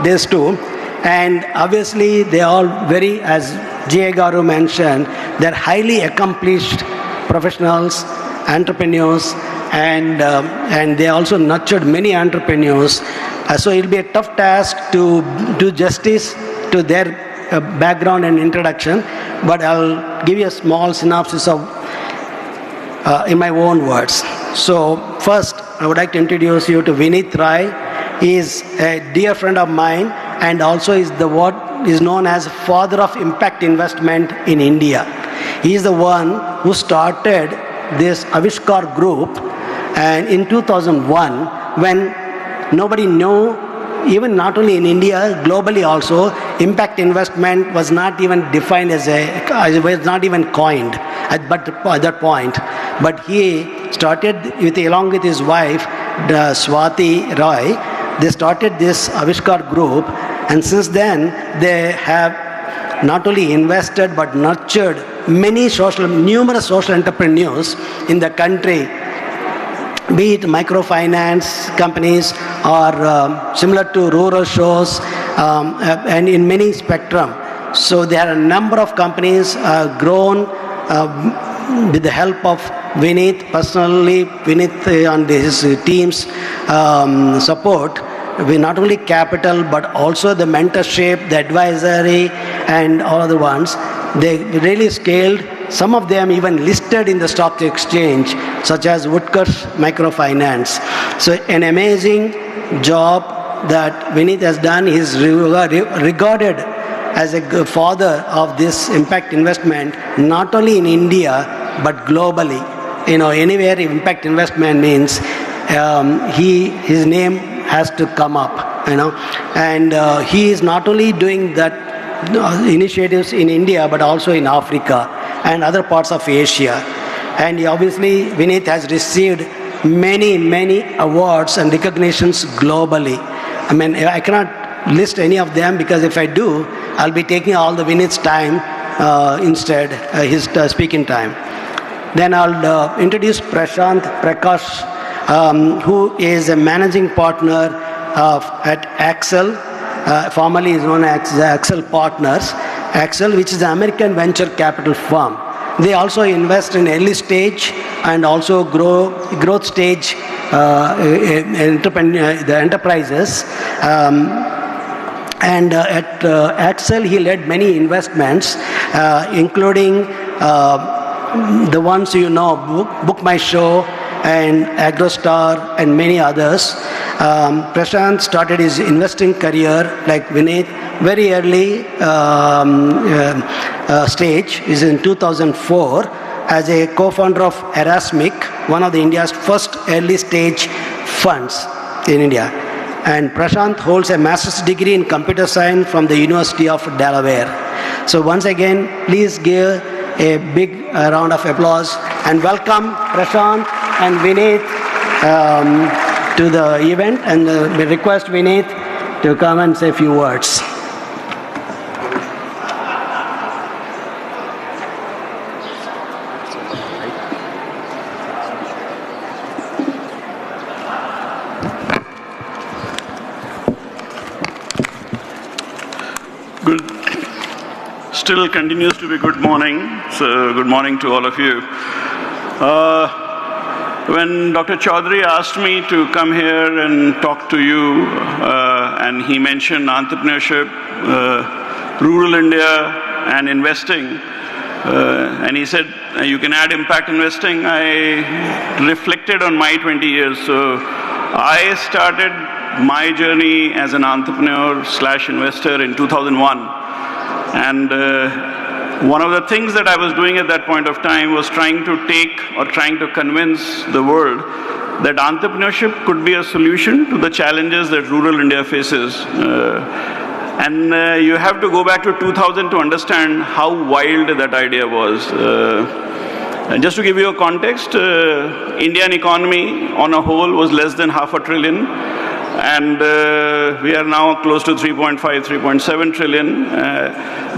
there's two. And obviously they are very, as J.A. Garu mentioned, they're highly accomplished professionals, entrepreneurs, and they also nurtured many entrepreneurs. So it'll be a tough task to do justice to their background and introduction, but I'll give you a small synopsis of in my own words. So first, I would like to introduce you to Vinith Rai. He is a dear friend of mine, and also is what is known as father of impact investment in India. He is the one who started this Avishkar group, and in 2001, when nobody knew, even not only in India, globally also, impact investment was not even defined was not even coined at that point. But he started along with his wife, Swati Roy. They started this Avishkar group, and since then they have not only invested but nurtured numerous social entrepreneurs in the country, be it microfinance companies or similar to rural shows, and in many spectrum. So there are a number of companies grown with the help of Vinith personally, Vinith and his team's support. We not only capital but also the mentorship, the advisory, and all other ones. They really scaled. Some of them even listed in the stock exchange, such as Woodcutt's Microfinance. So an amazing job that Vinith has done. He is regarded as a father of this impact investment, not only in India but globally. Anywhere impact investment means his name has to come up. And he is not only doing that initiatives in India but also in Africa and other parts of Asia. And obviously Vinith has received many awards and recognitions globally. I cannot list any of them, because if I do, I'll be taking all the Vinith's time instead, his speaking time. Then I'll introduce Prashant Prakash, who is a managing partner at Axel, formerly is known as Axel Partners. Axel, which is an American venture capital firm. They also invest in early stage and also growth stage the enterprises. And at Axel, he led many investments, including the ones Book My Show and AgroStar and many others. Prashant started his investing career like Vinith very early stage, is in 2004 as a co-founder of Erasmic, one of India's first early stage funds in India. And Prashant holds a master's degree in computer science from the University of Delaware. So once again, please give a big round of applause and welcome Prashant and Vinith to the event, and we request Vinith to come and say a few words. Still continues to be good morning, so good morning to all of you. When Dr. Chaudhary asked me to come here and talk to you, and he mentioned entrepreneurship, rural India, and investing, and he said you can add impact investing, I reflected on my 20 years. So I started my journey as an entrepreneur / investor in 2001. And one of the things that I was doing at that point of time was trying to convince the world that entrepreneurship could be a solution to the challenges that rural India faces. You have to go back to 2000 to understand how wild that idea was. And just to give you a context, Indian economy on a whole was less than $500 billion, and we are now close to 3.5, 3.7 trillion.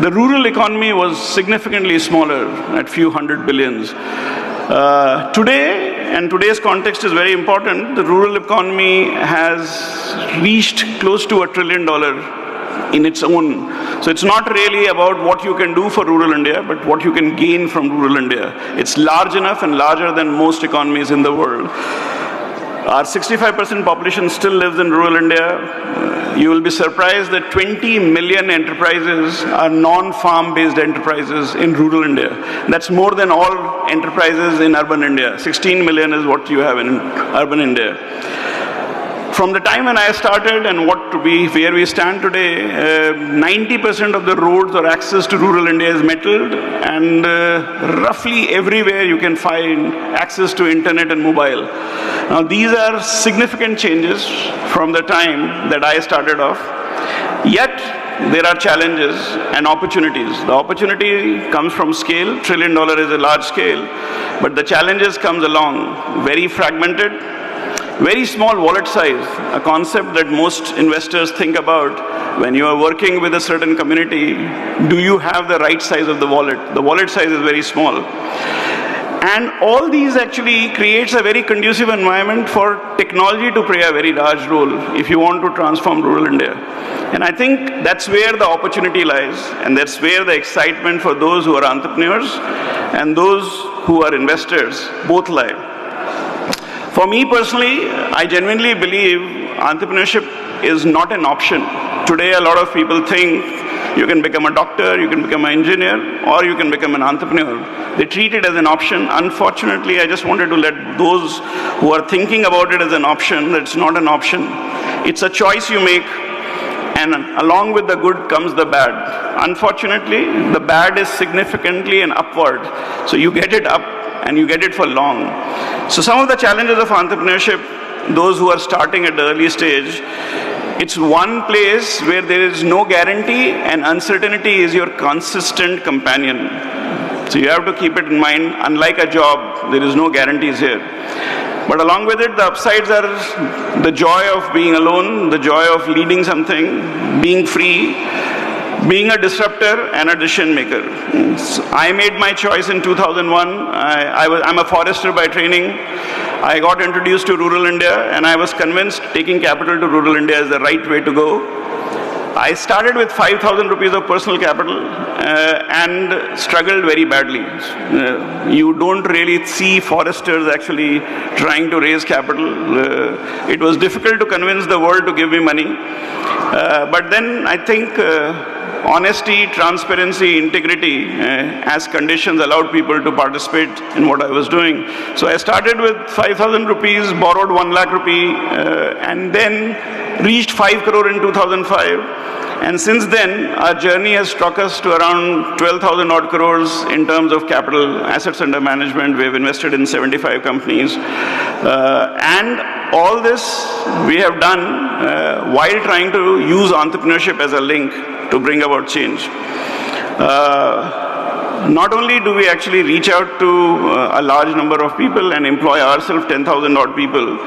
The rural economy was significantly smaller at few hundred billions. Today, and today's context is very important, the rural economy has reached close to $1 trillion in its own. So it's not really about what you can do for rural India, but what you can gain from rural India. It's large enough and larger than most economies in the world. Our 65% population still lives in rural India. You will be surprised that 20 million enterprises are non-farm based enterprises in rural India. That's more than all enterprises in urban India. 16 million is what you have in urban India. From the time when I started and where we stand today, 90% of the roads or access to rural India is metalled, and roughly everywhere you can find access to internet and mobile. Now these are significant changes from the time that I started off. Yet there are challenges and opportunities. The opportunity comes from scale. $1 trillion is a large scale, but the challenges comes along very fragmented. Very small wallet size, a concept that most investors think about when you are working with a certain community. Do you have the right size of the wallet? The wallet size is very small. And all these actually creates a very conducive environment for technology to play a very large role if you want to transform rural India. And I think that's where the opportunity lies, and that's where the excitement for those who are entrepreneurs and those who are investors both lie. For me personally, I genuinely believe entrepreneurship is not an option. Today, a lot of people think you can become a doctor, you can become an engineer, or you can become an entrepreneur. They treat it as an option. Unfortunately, I just wanted to let those who are thinking about it as an option, that it's not an option. It's a choice you make, and along with the good comes the bad. Unfortunately, the bad is significantly and upward. So you get it up, and you get it for long. So some of the challenges of entrepreneurship, those who are starting at the early stage, it's one place where there is no guarantee, and uncertainty is your consistent companion. So you have to keep it in mind. Unlike a job, there is no guarantees here. But along with it, the upsides are the joy of being alone, the joy of leading something, being free, being a disruptor and a decision maker. I made my choice in 2001. I'm a forester by training. I got introduced to rural India, and I was convinced taking capital to rural India is the right way to go. I started with 5,000 rupees of personal capital and struggled very badly. You don't really see foresters actually trying to raise capital. It was difficult to convince the world to give me money. But then I think honesty, transparency, integrity as conditions allowed people to participate in what I was doing. So I started with 5,000 rupees, borrowed 1 lakh rupee, and then reached 5 crore in 2005. And since then, our journey has struck us to around 12,000 odd crores in terms of capital, assets under management. We have invested in 75 companies. And all this we have done while trying to use entrepreneurship as a link to bring about change. Not only do we actually reach out to a large number of people and employ ourselves 10,000 odd people,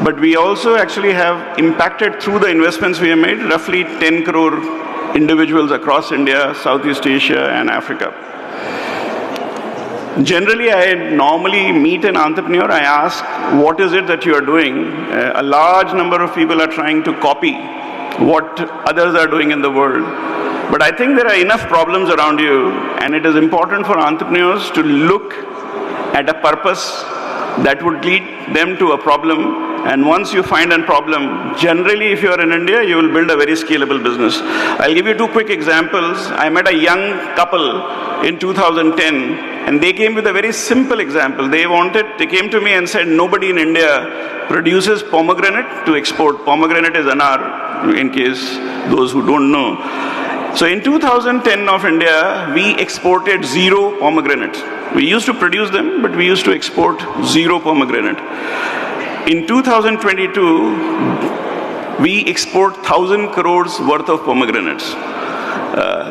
but we also actually have impacted through the investments we have made roughly 10 crore individuals across India, Southeast Asia, and Africa. Generally, I normally meet an entrepreneur, I ask, what is it that you are doing? A large number of people are trying to copy what others are doing in the world. But I think there are enough problems around you, and it is important for entrepreneurs to look at a purpose that would lead them to a problem. And once you find a problem, generally if you are in India, you will build a very scalable business. I'll give you 2 quick examples. I met a young couple in 2010, and they came with a very simple example. They came to me and said, nobody in India produces pomegranate to export. Pomegranate is anar, in case those who don't know. So in 2010 of India, we exported 0 pomegranate. We used to produce them, but we used to export 0 pomegranate. In 2022, we export 1,000 crores worth of pomegranates.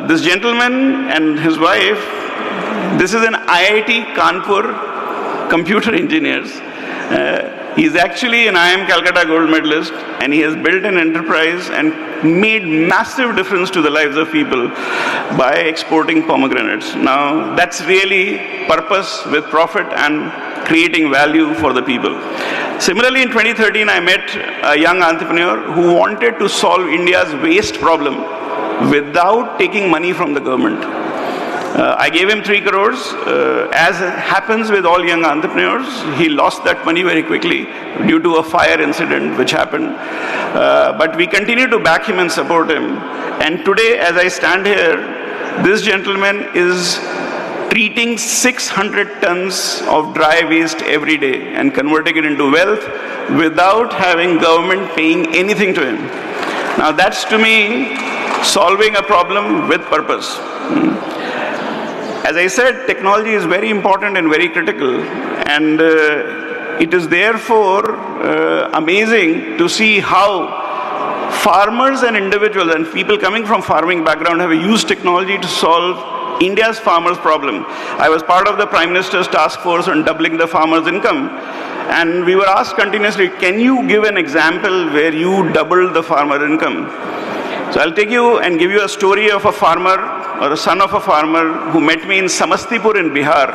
This gentleman and his wife, this is an IIT Kanpur computer engineers. He's actually an IIM Calcutta gold medalist, and he has built an enterprise and made massive difference to the lives of people by exporting pomegranates. Now, that's really purpose with profit and creating value for the people. Similarly, in 2013, I met a young entrepreneur who wanted to solve India's waste problem without taking money from the government. I gave him 3 crores. As happens with all young entrepreneurs, he lost that money very quickly due to a fire incident which happened. But we continue to back him and support him. And today, as I stand here, this gentleman is treating 600 tons of dry waste every day and converting it into wealth without having government paying anything to him. Now that's, to me, solving a problem with purpose. As I said, technology is very important and very critical, and it is therefore amazing to see how farmers and individuals and people coming from farming background have used technology to solve India's farmers' problem. I was part of the Prime Minister's task force on doubling the farmers' income, and we were asked continuously, can you give an example where you doubled the farmer income? So I'll take you and give you a story of a farmer or a son of a farmer who met me in Samastipur in Bihar.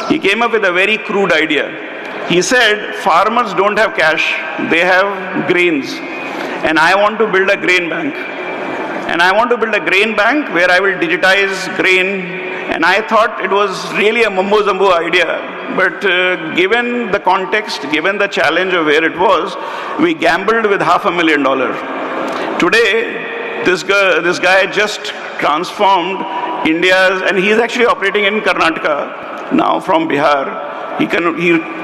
He came up with a very crude idea. He said, farmers don't have cash, they have grains, and I want to build a grain bank. And I want to build a grain bank where I will digitize grain. And I thought it was really a mumbo-jumbo idea. But given the context, given the challenge of where it was, we gambled with $500,000. Today, this guy just transformed India's, and he's actually operating in Karnataka now from Bihar. He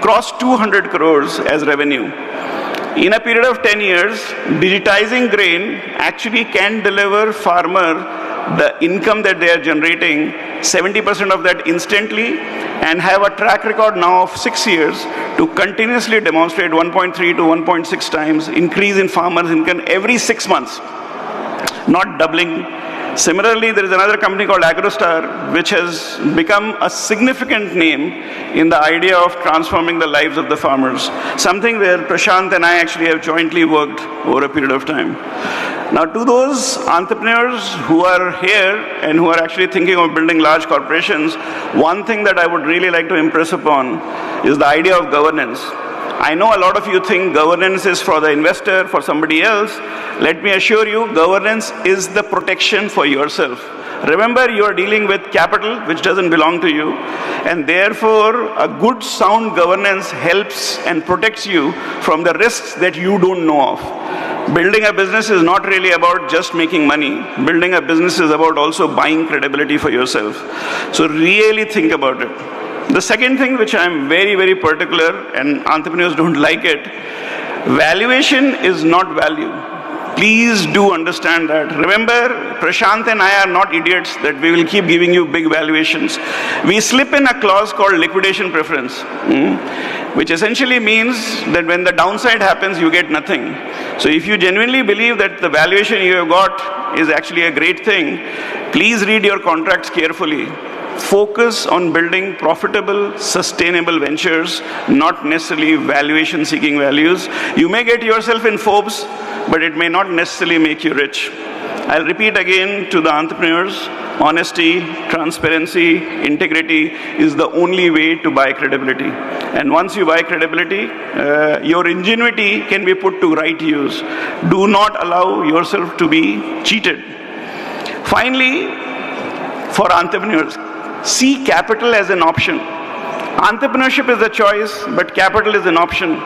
crossed 200 crores as revenue. In a period of 10 years, digitizing grain actually can deliver farmer the income that they are generating, 70% of that instantly, and have a track record now of 6 years to continuously demonstrate 1.3 to 1.6 times increase in farmers' income every 6 months, not doubling. Similarly, there is another company called AgroStar, which has become a significant name in the idea of transforming the lives of the farmers, something where Prashant and I actually have jointly worked over a period of time. Now, to those entrepreneurs who are here and who are actually thinking of building large corporations, one thing that I would really like to impress upon is the idea of governance. I know a lot of you think governance is for the investor, for somebody else. Let me assure you, governance is the protection for yourself. Remember, you are dealing with capital which doesn't belong to you, and therefore a good sound governance helps and protects you from the risks that you don't know of. Building a business is not really about just making money. Building a business is about also buying credibility for yourself. So really think about it. The second thing which I'm very, very particular, and entrepreneurs don't like it, valuation is not value. Please do understand that. Remember, Prashant and I are not idiots that we will keep giving you big valuations. We slip in a clause called liquidation preference, which essentially means that when the downside happens, you get nothing. So if you genuinely believe that the valuation you have got is actually a great thing, please read your contracts carefully. Focus on building profitable, sustainable ventures, not necessarily valuation-seeking values. You may get yourself in Forbes, but it may not necessarily make you rich. I'll repeat again to the entrepreneurs, honesty, transparency, integrity is the only way to buy credibility. And once you buy credibility, your ingenuity can be put to right use. Do not allow yourself to be cheated. Finally, for entrepreneurs, see capital as an option. Entrepreneurship is a choice, but capital is an option.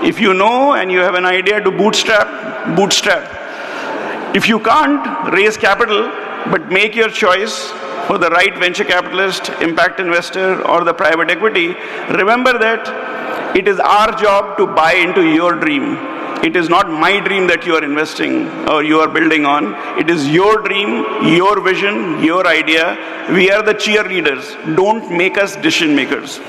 If you know and you have an idea to bootstrap, bootstrap. If you can't, raise capital, but make your choice for the right venture capitalist, impact investor, or the private equity. Remember that it is our job to buy into your dream. It is not my dream that you are investing or you are building on. It is your dream, your vision, your idea. We are the cheerleaders. Don't make us decision makers.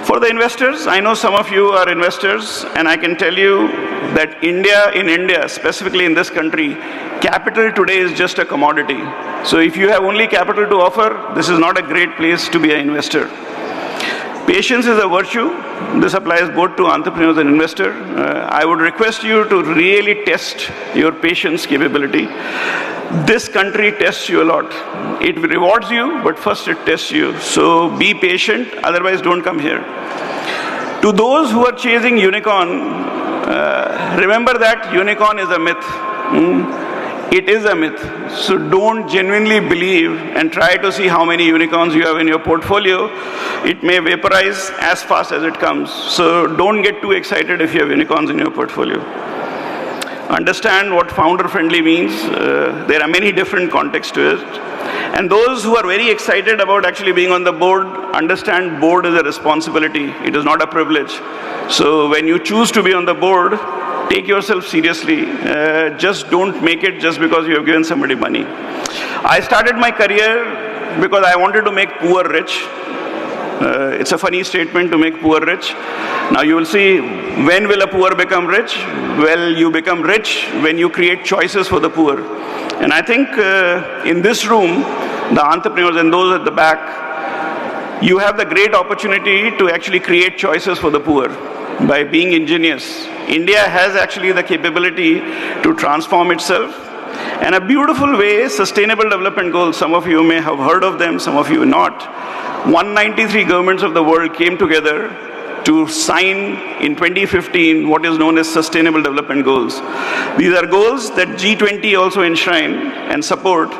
For the investors, I know some of you are investors, and I can tell you that in India, specifically in this country, capital today is just a commodity. So if you have only capital to offer, this is not a great place to be an investor. Patience is a virtue. This applies both to entrepreneurs and investors. I would request you to really test your patience capability. This country tests you a lot. It rewards you, but first it tests you. So be patient, otherwise don't come here. To those who are chasing unicorn, remember that unicorn is a myth. It is a myth. So don't genuinely believe and try to see how many unicorns you have in your portfolio. It may vaporize as fast as it comes. So don't get too excited if you have unicorns in your portfolio. Understand what founder-friendly means. There are many different contexts to it. And those who are very excited about actually being on the board, understand board is a responsibility. It is not a privilege. So when you choose to be on the board, take yourself seriously. Just don't make it just because you have given somebody money. I started my career because I wanted to make poor rich. It's a funny statement to make poor rich. Now you will see, when will a poor become rich? Well, you become rich when you create choices for the poor. And I think in this room, the entrepreneurs and those at the back, you have the great opportunity to actually create choices for the poor by being ingenious. India has actually the capability to transform itself. And a beautiful way, Sustainable Development Goals, some of you may have heard of them, some of you not. 193 governments of the world came together to sign in 2015 what is known as Sustainable Development Goals. These are goals that G20 also enshrine and support.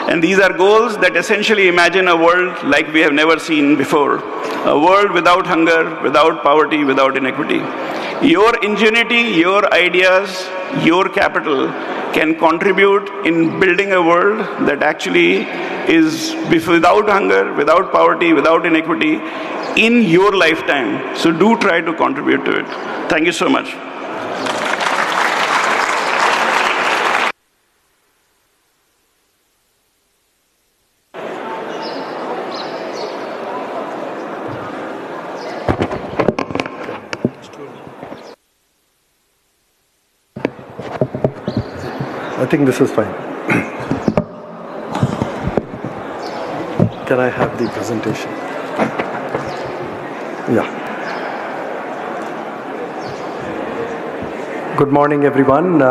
And these are goals that essentially imagine a world like we have never seen before. A world without hunger, without poverty, without inequity. Your ingenuity, your ideas, your capital can contribute in building a world that actually is without hunger, without poverty, without inequity in your lifetime. So do try to contribute to it. Thank you so much. I think this is fine. Can I have the presentation? Yeah. Good morning, everyone.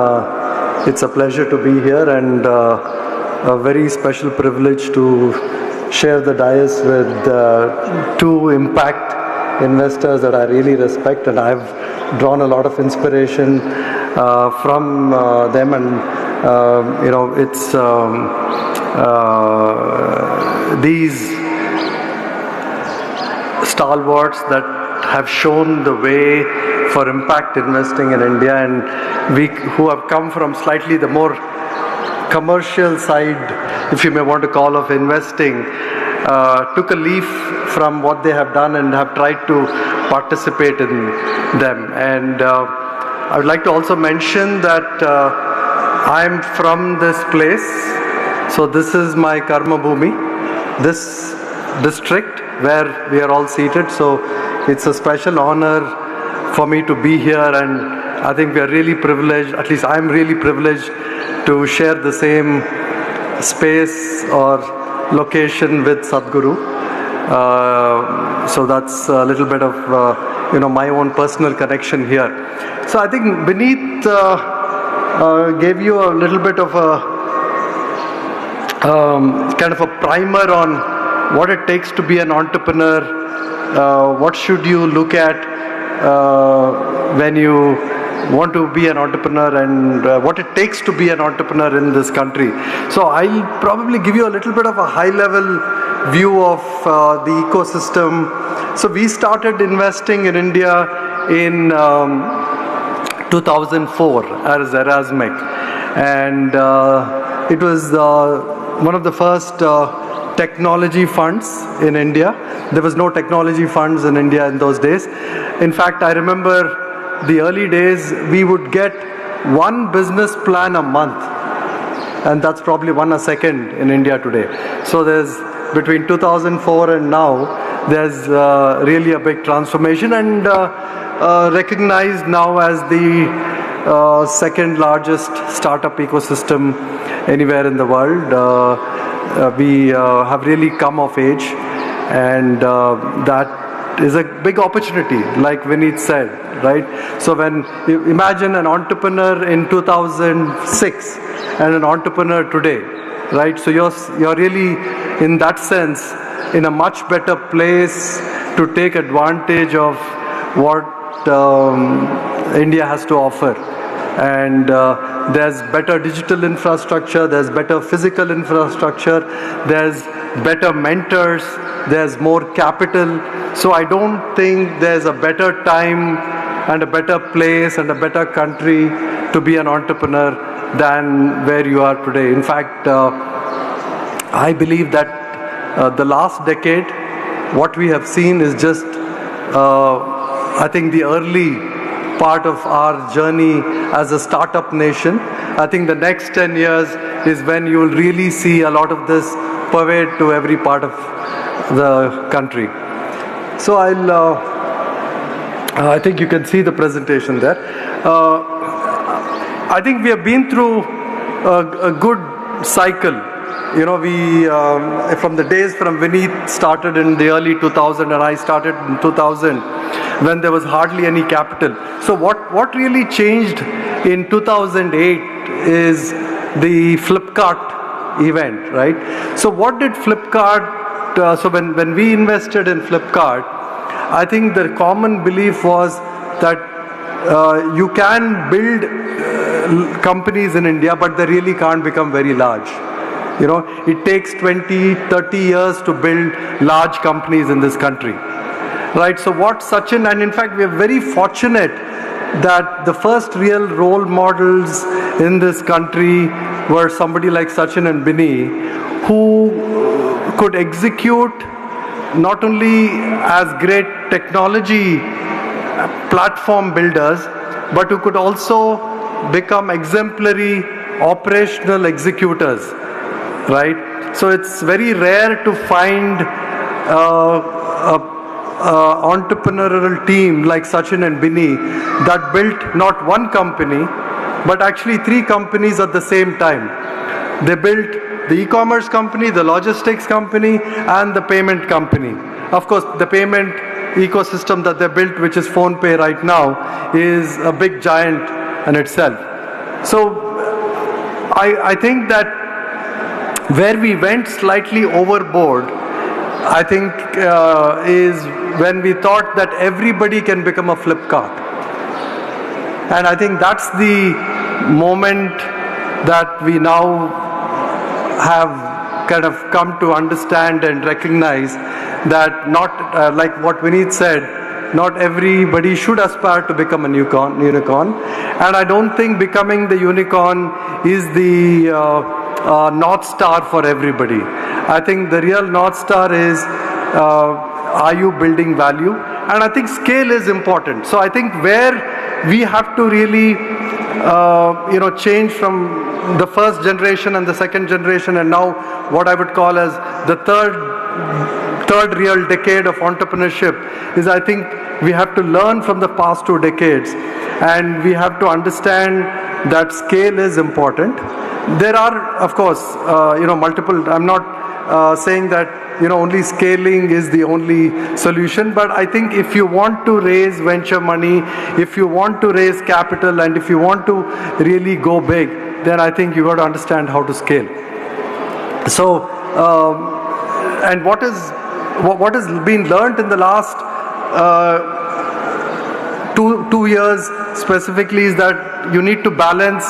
It's a pleasure to be here and a very special privilege to share the dais with two impact investors that I really respect, and I've drawn a lot of inspiration from them, and it's these stalwarts that have shown the way for impact investing in India, and we who have come from slightly the more commercial side, if you may want to call, of investing, took a leaf from what they have done and have tried to participate in them. And I would like to also mention that I'm from this place, so this is my Karma Bhumi, this district where we are all seated, so it's a special honor for me to be here, and I think we are really privileged, at least I'm really privileged to share the same space or location with Sadhguru. So that's a little bit of my own personal connection here. So I think Vineet gave you a little bit of a kind of a primer on what it takes to be an entrepreneur, what should you look at when you want to be an entrepreneur, and what it takes to be an entrepreneur in this country. So I'll probably give you a little bit of a high-level view of the ecosystem. So we started investing in India in 2004 as Erasmic, and it was one of the first technology funds in India. There was no technology funds in India in those days. In fact, I remember the early days, we would get one business plan a month, and that's probably one a second in India today. So there's, between 2004 and now, there's really a big transformation, and recognized now as the second largest startup ecosystem anywhere in the world. We have really come of age, and that is a big opportunity, like Vineet said, right? So when you imagine an entrepreneur in 2006 and an entrepreneur today, right? So you're really, in that sense, in a much better place to take advantage of what India has to offer. And there's better digital infrastructure, there's better physical infrastructure, there's better mentors, there's more capital. So I don't think there's a better time and a better place and a better country to be an entrepreneur than where you are today. In fact, I believe that the last decade, what we have seen is just, I think, the early part of our journey as a startup nation. I think the next 10 years is when you will really see a lot of this pervade to every part of the country. So I think you can see the presentation there. I think we have been through a good cycle. You know, we, from the days from Vineet started in the early 2000 and I started in 2000, when there was hardly any capital. So what really changed in 2008 is the Flipkart event, right? So what did Flipkart, so when we invested in Flipkart, I think the common belief was that you can build companies in India, but they really can't become very large. You know, it takes 20, 30 years to build large companies in this country. Right, so what Sachin, and in fact we are very fortunate that the first real role models in this country were somebody like Sachin and Binny, who could execute not only as great technology platform builders, but who could also become exemplary operational executors, right? So it's very rare to find entrepreneurial team like Sachin and Binny that built not one company but actually 3 companies at the same time. They built the e-commerce company, the logistics company, and the payment company. Of course, the payment ecosystem that they built, which is PhonePe right now, is a big giant in itself. So I think that where we went slightly overboard, I think is when we thought that everybody can become a Flipkart. And I think that's the moment that we now have kind of come to understand and recognize that not, like what Vineet said, not everybody should aspire to become a unicorn. And I don't think becoming the unicorn is the North Star for everybody. I think the real North Star is, are you building value? And I think scale is important. So I think where we have to really, change from the first generation and the second generation, and now what I would call as the third real decade of entrepreneurship, is I think we have to learn from the past 2 decades, and we have to understand that scale is important. There are, of course, multiple. I'm not saying that only scaling is the only solution, but I think if you want to raise venture money, if you want to raise capital, and if you want to really go big, then I think you got to understand how to scale. So, and what has been learned in the last 2 years specifically is that you need to balance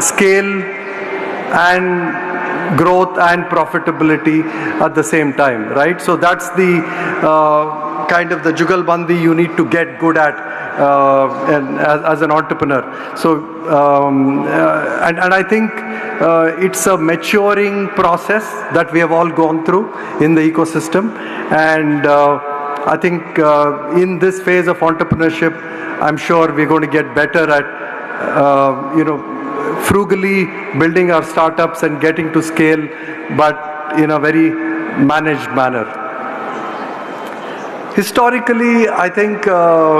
scale and growth and profitability at the same time, right? So that's the kind of the jugalbandi you need to get good at as an entrepreneur. So and I think it's a maturing process that we have all gone through in the ecosystem, and I think in this phase of entrepreneurship, I'm sure we're going to get better at frugally building our startups and getting to scale, but in a very managed manner. Historically, I think the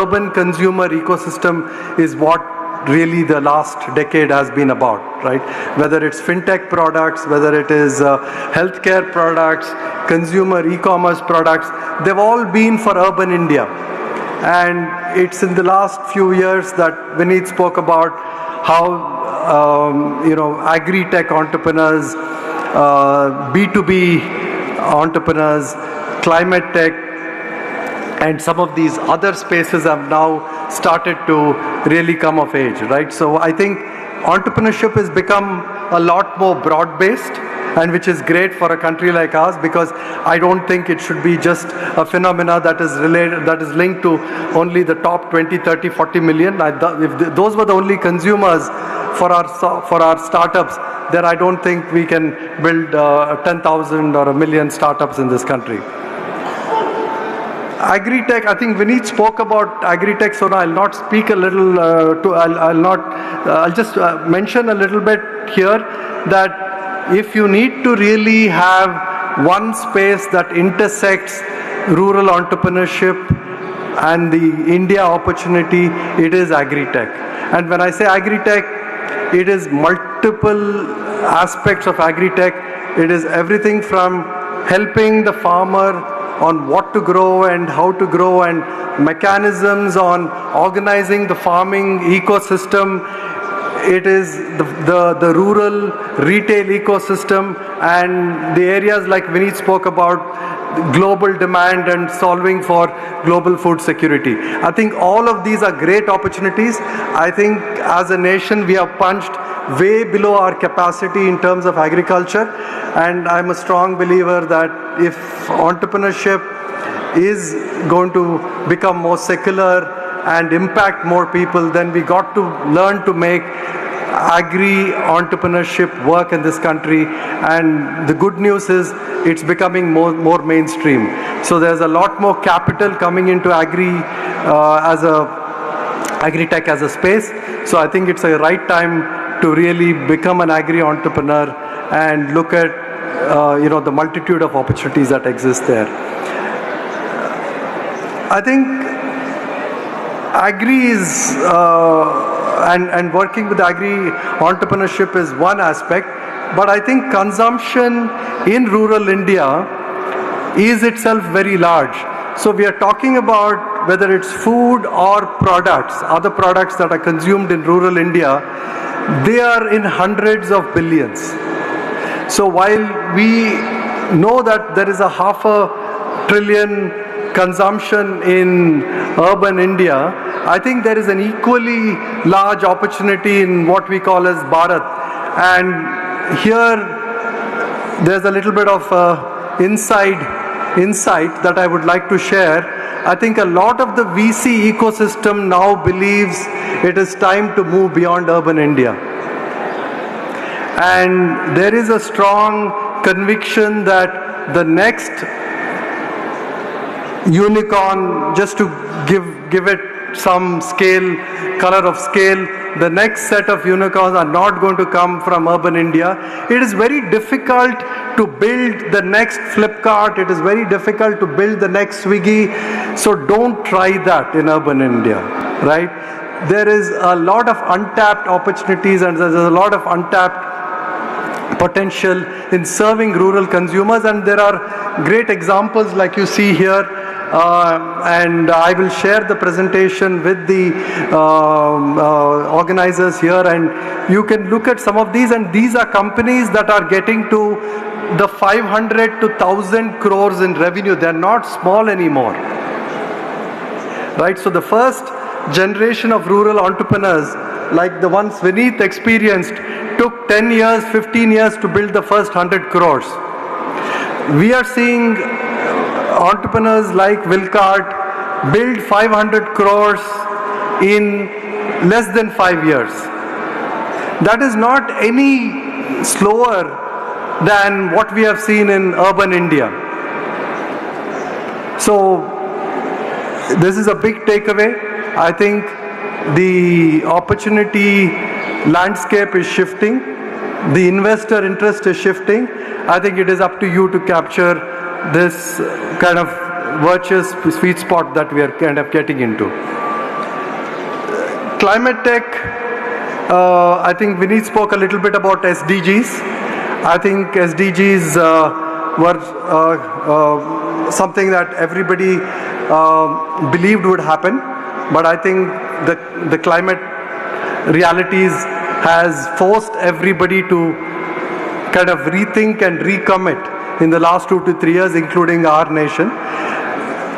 urban consumer ecosystem is what really the last decade has been about, right? Whether it's fintech products, whether it is healthcare products, consumer e-commerce products, they've all been for urban India. And it's in the last few years that Vineet spoke about how agri-tech entrepreneurs, B2B entrepreneurs, climate tech, and some of these other spaces have now started to really come of age, right? So I think entrepreneurship has become a lot more broad-based, and which is great for a country like ours, because I don't think it should be just a phenomena that is linked to only the top 20, 30, 40 million. If those were the only consumers for our startups, then I don't think we can build 10,000 or 1 million startups in this country. Agri-tech, I think Vineet spoke about agri-tech, so now I'll not speak a little, I'll just mention a little bit here that if you need to really have one space that intersects rural entrepreneurship and the India opportunity, it is agri-tech. And when I say agri-tech, it is multiple aspects of agri-tech. It is everything from helping the farmer on what to grow and how to grow, and mechanisms on organizing the farming ecosystem. It is the rural retail ecosystem and the areas like Vineet spoke about, global demand and solving for global food security. I think all of these are great opportunities. I think as a nation we have punched way below our capacity in terms of agriculture, and I'm a strong believer that if entrepreneurship is going to become more secular and impact more people, then we got to learn to make agri-entrepreneurship work in this country. And the good news is it's becoming more mainstream. So there's a lot more capital coming into agri-tech as a space. So I think it's a right time to really become an agri-entrepreneur and look at the multitude of opportunities that exist there. I think agri is and working with agri-entrepreneurship is one aspect, but I think consumption in rural India is itself very large. So we are talking about whether it's food or products, other products that are consumed in rural India, they are in hundreds of billions. So while we know that there is a $500 billion consumption in urban India, I think there is an equally large opportunity in what we call as Bharat. And here there's a little bit of insight that I would like to share. I think a lot of the VC ecosystem now believes it is time to move beyond urban India. And there is a strong conviction that the next unicorn, just to give it some scale, color of scale, the next set of unicorns are not going to come from urban India. It is very difficult to build the next Flipkart. It is very difficult to build the next Swiggy. So don't try that in urban India, right? There is a lot of untapped opportunities and there's a lot of untapped potential in serving rural consumers, and there are great examples like you see here. And I will share the presentation with the organizers here, and you can look at some of these, and these are companies that are getting to the 500 to 1,000 crores in revenue. They're not small anymore, right? So the first generation of rural entrepreneurs, like the ones Vineet experienced, took 10 years, 15 years to build the first 100 crores. We are seeing entrepreneurs like Wilcart build 500 crores in less than 5 years. That is not any slower than what we have seen in urban India. So this is a big takeaway. I think the opportunity landscape is shifting. The investor interest is shifting. I think it is up to you to capture this kind of virtuous sweet spot that we are kind of getting into. Climate tech, I think Vineet spoke a little bit about SDGs. I think SDGs were something that everybody believed would happen, but I think the climate realities has forced everybody to kind of rethink and recommit in the last 2 to 3 years, including our nation.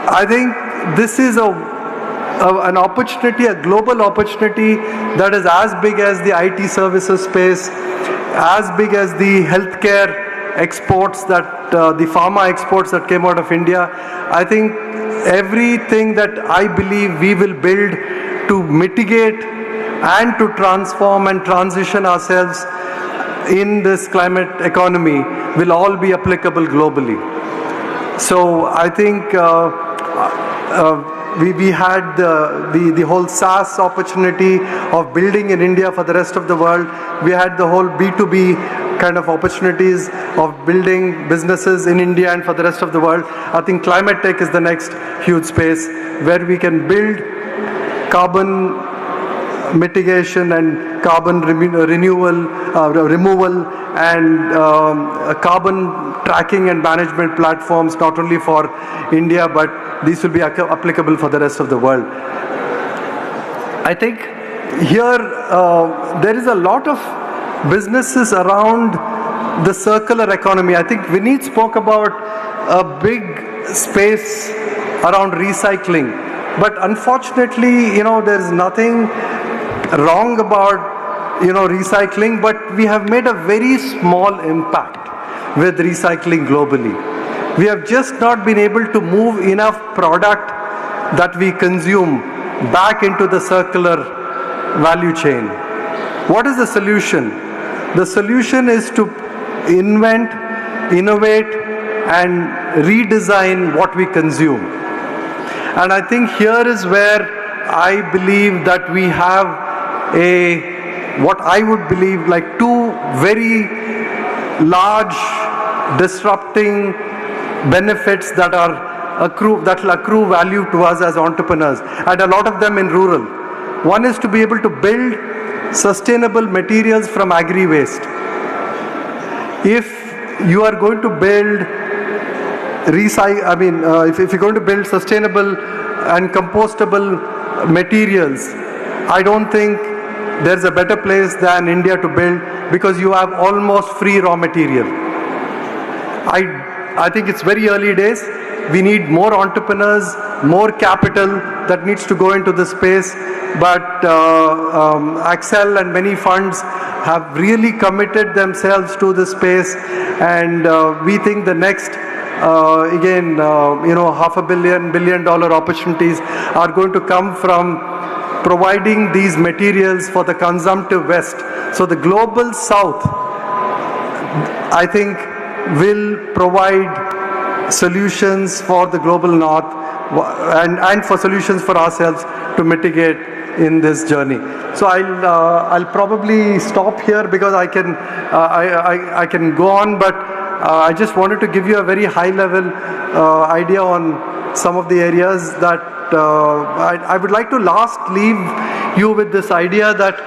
I think this is an opportunity, a global opportunity that is as big as the IT services space, as big as the healthcare exports that the pharma exports that came out of India. I think everything that I believe we will build to mitigate and to transform and transition ourselves in this climate economy will all be applicable globally. So I think we had the whole SaaS opportunity of building in India for the rest of the world. We had the whole B2B kind of opportunities of building businesses in India and for the rest of the world. I think climate tech is the next huge space where we can build carbon mitigation and carbon removal and carbon tracking and management platforms, not only for India, but these will be applicable for the rest of the world. I think here there is a lot of businesses around the circular economy. I think Vineet spoke about a big space around recycling, but unfortunately, there is nothing wrong about recycling, but we have made a very small impact with recycling globally. We have just not been able to move enough product that we consume back into the circular value chain. What is the solution? The solution is to invent, innovate, and redesign what we consume. And I think here is where I believe that we have what I would believe like two very large disrupting benefits that will accrue value to us as entrepreneurs, and a lot of them in rural. One is to be able to build sustainable materials from agri-waste. If you are going to build if you're going to build sustainable and compostable materials, I don't think there's a better place than India to build, because you have almost free raw material. I think it's very early days. We need more entrepreneurs, more capital that needs to go into this space. But Accel and many funds have really committed themselves to this space, and we think the next $500 billion opportunities are going to come from providing these materials for the consumptive West. So the global South, I think, will provide solutions for the global North and for solutions for ourselves to mitigate in this journey. So I'll probably stop here, because I can go on, but I just wanted to give you a very high level idea on some of the areas that I would like to leave you with this idea that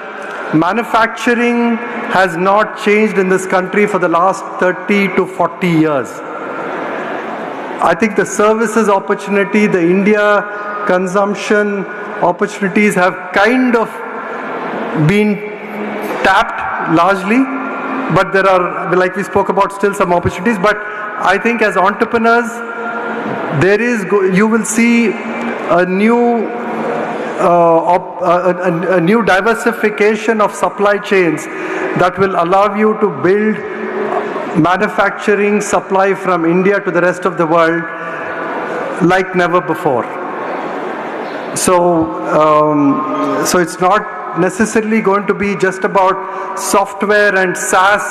manufacturing has not changed in this country for the last 30 to 40 years. I think the services opportunity, the India consumption opportunities have kind of been tapped largely, but there are, like we spoke about, still some opportunities. But I think as entrepreneurs, you will see a new diversification of supply chains that will allow you to build manufacturing supply from India to the rest of the world like never before. So it's not necessarily going to be just about software and SaaS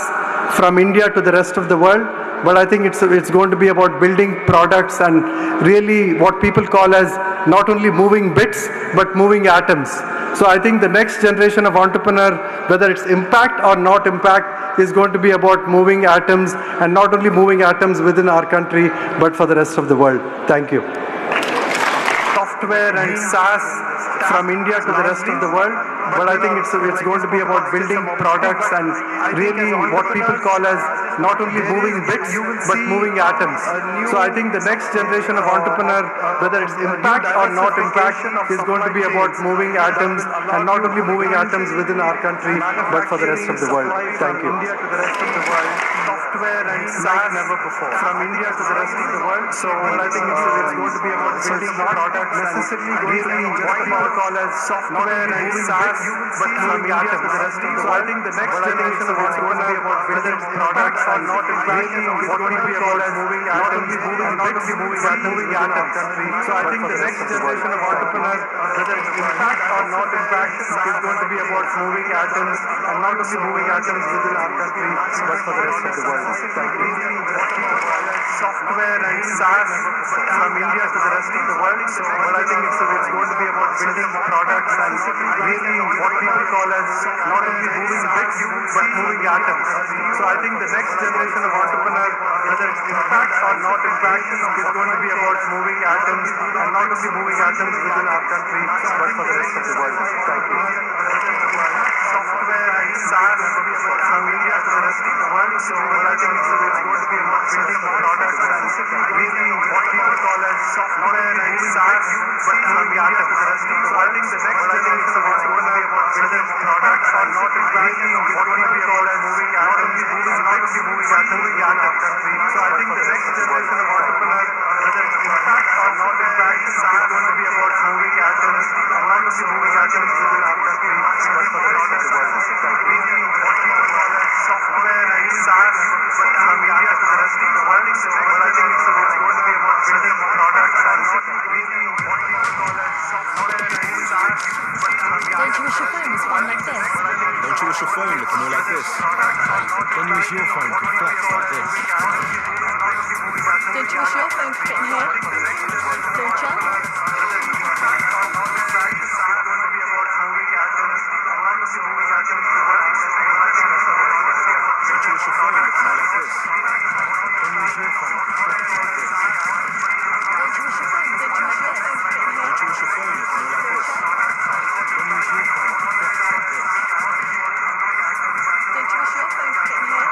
from India to the rest of the world, but I think it's going to be about building products and really what people call as not only moving bits, but moving atoms. So I think the next generation of entrepreneur, whether it's impact or not impact, is going to be about moving atoms, and not only moving atoms within our country, but for the rest of the world. Thank you. Software and SaaS from India to the rest of the world, but I think it's going to be about building products and really what people call as not only moving bits, but moving atoms. So I think the next generation of entrepreneur, whether it's impact or not impact, is going to be about moving atoms, and not only moving atoms within our country, but for the rest of the world. Thank you. Software and SaaS never before. From India to the rest of the world. So I think it's going to be about building products necessarily really what people call as software and SaaS, but from India to the rest of the world. So I think the next generation of what's going to be about building products and not really what people call as moving atoms, moving atoms. So I think the next generation of entrepreneurs, whether it's impact or not impact, is going to be about moving atoms, and not only moving atoms within our country, but for the rest of the world. Thank you. Software and SaaS from India to the rest of the world. So, but I think it's going to be about building products and really what people call as not only moving bits, but moving atoms. So I think the next generation of entrepreneurs, whether it's impact or not impact, is going to be about moving atoms, and not only moving atoms within our country, but for the rest of the world. Thank you. Software and SaaS from India to the rest of the world. So I think it's going to be about building products and really what people call as software and SaaS, but from India to the rest of the world. So I think the next generation of entrepreneurs, building products and not really what people call as moving atoms, and not only moving atoms. So I think the next generation of entrepreneurs, whether it's impact or not impact, is going to be about moving atoms, and not only moving atoms within our country, but for the rest of the world. Really what people call as software and SaaS, but from India to the rest of the world. So I think it's going to be about building products and not really what people call as software and SaaS, but from India to the rest of the world. Don't you wish your phone looked more like this? Don't you wish your phone could flex like this? Don't you wish your phone could fit in here? Don't you? Don't you wish your phone looked more like this? Don't you wish your phone could flex like this? Don't you wish your phone looked more like this? Don't you wish your phone could flex like this? Don't you wish your phone could fit in here?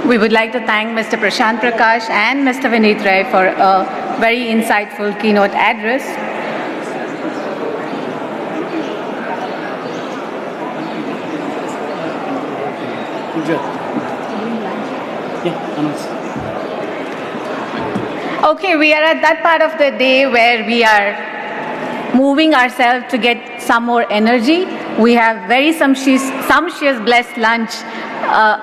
We would like to thank Mr. Prashant Prakash and Mr. Vineet Rai for a very insightful keynote address. Okay, we are at that part of the day where we are moving ourselves to get some more energy. We have very sumptuous blessed lunch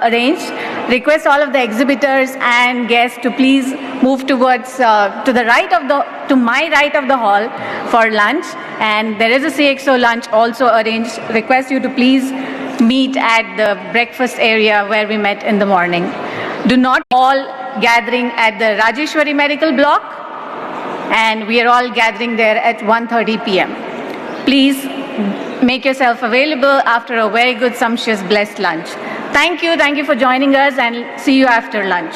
arranged. Request all of the exhibitors and guests to please move towards to my right of the hall for lunch, and there is a CXO lunch also arranged. Request you to please meet at the breakfast area where we met in the morning. do not all gathering at the Rajeshwari Medical Block, and we are all gathering there at 1:30 p.m. Please make yourself available after a very good, sumptuous, blessed lunch. Thank you for joining us, and see you after lunch.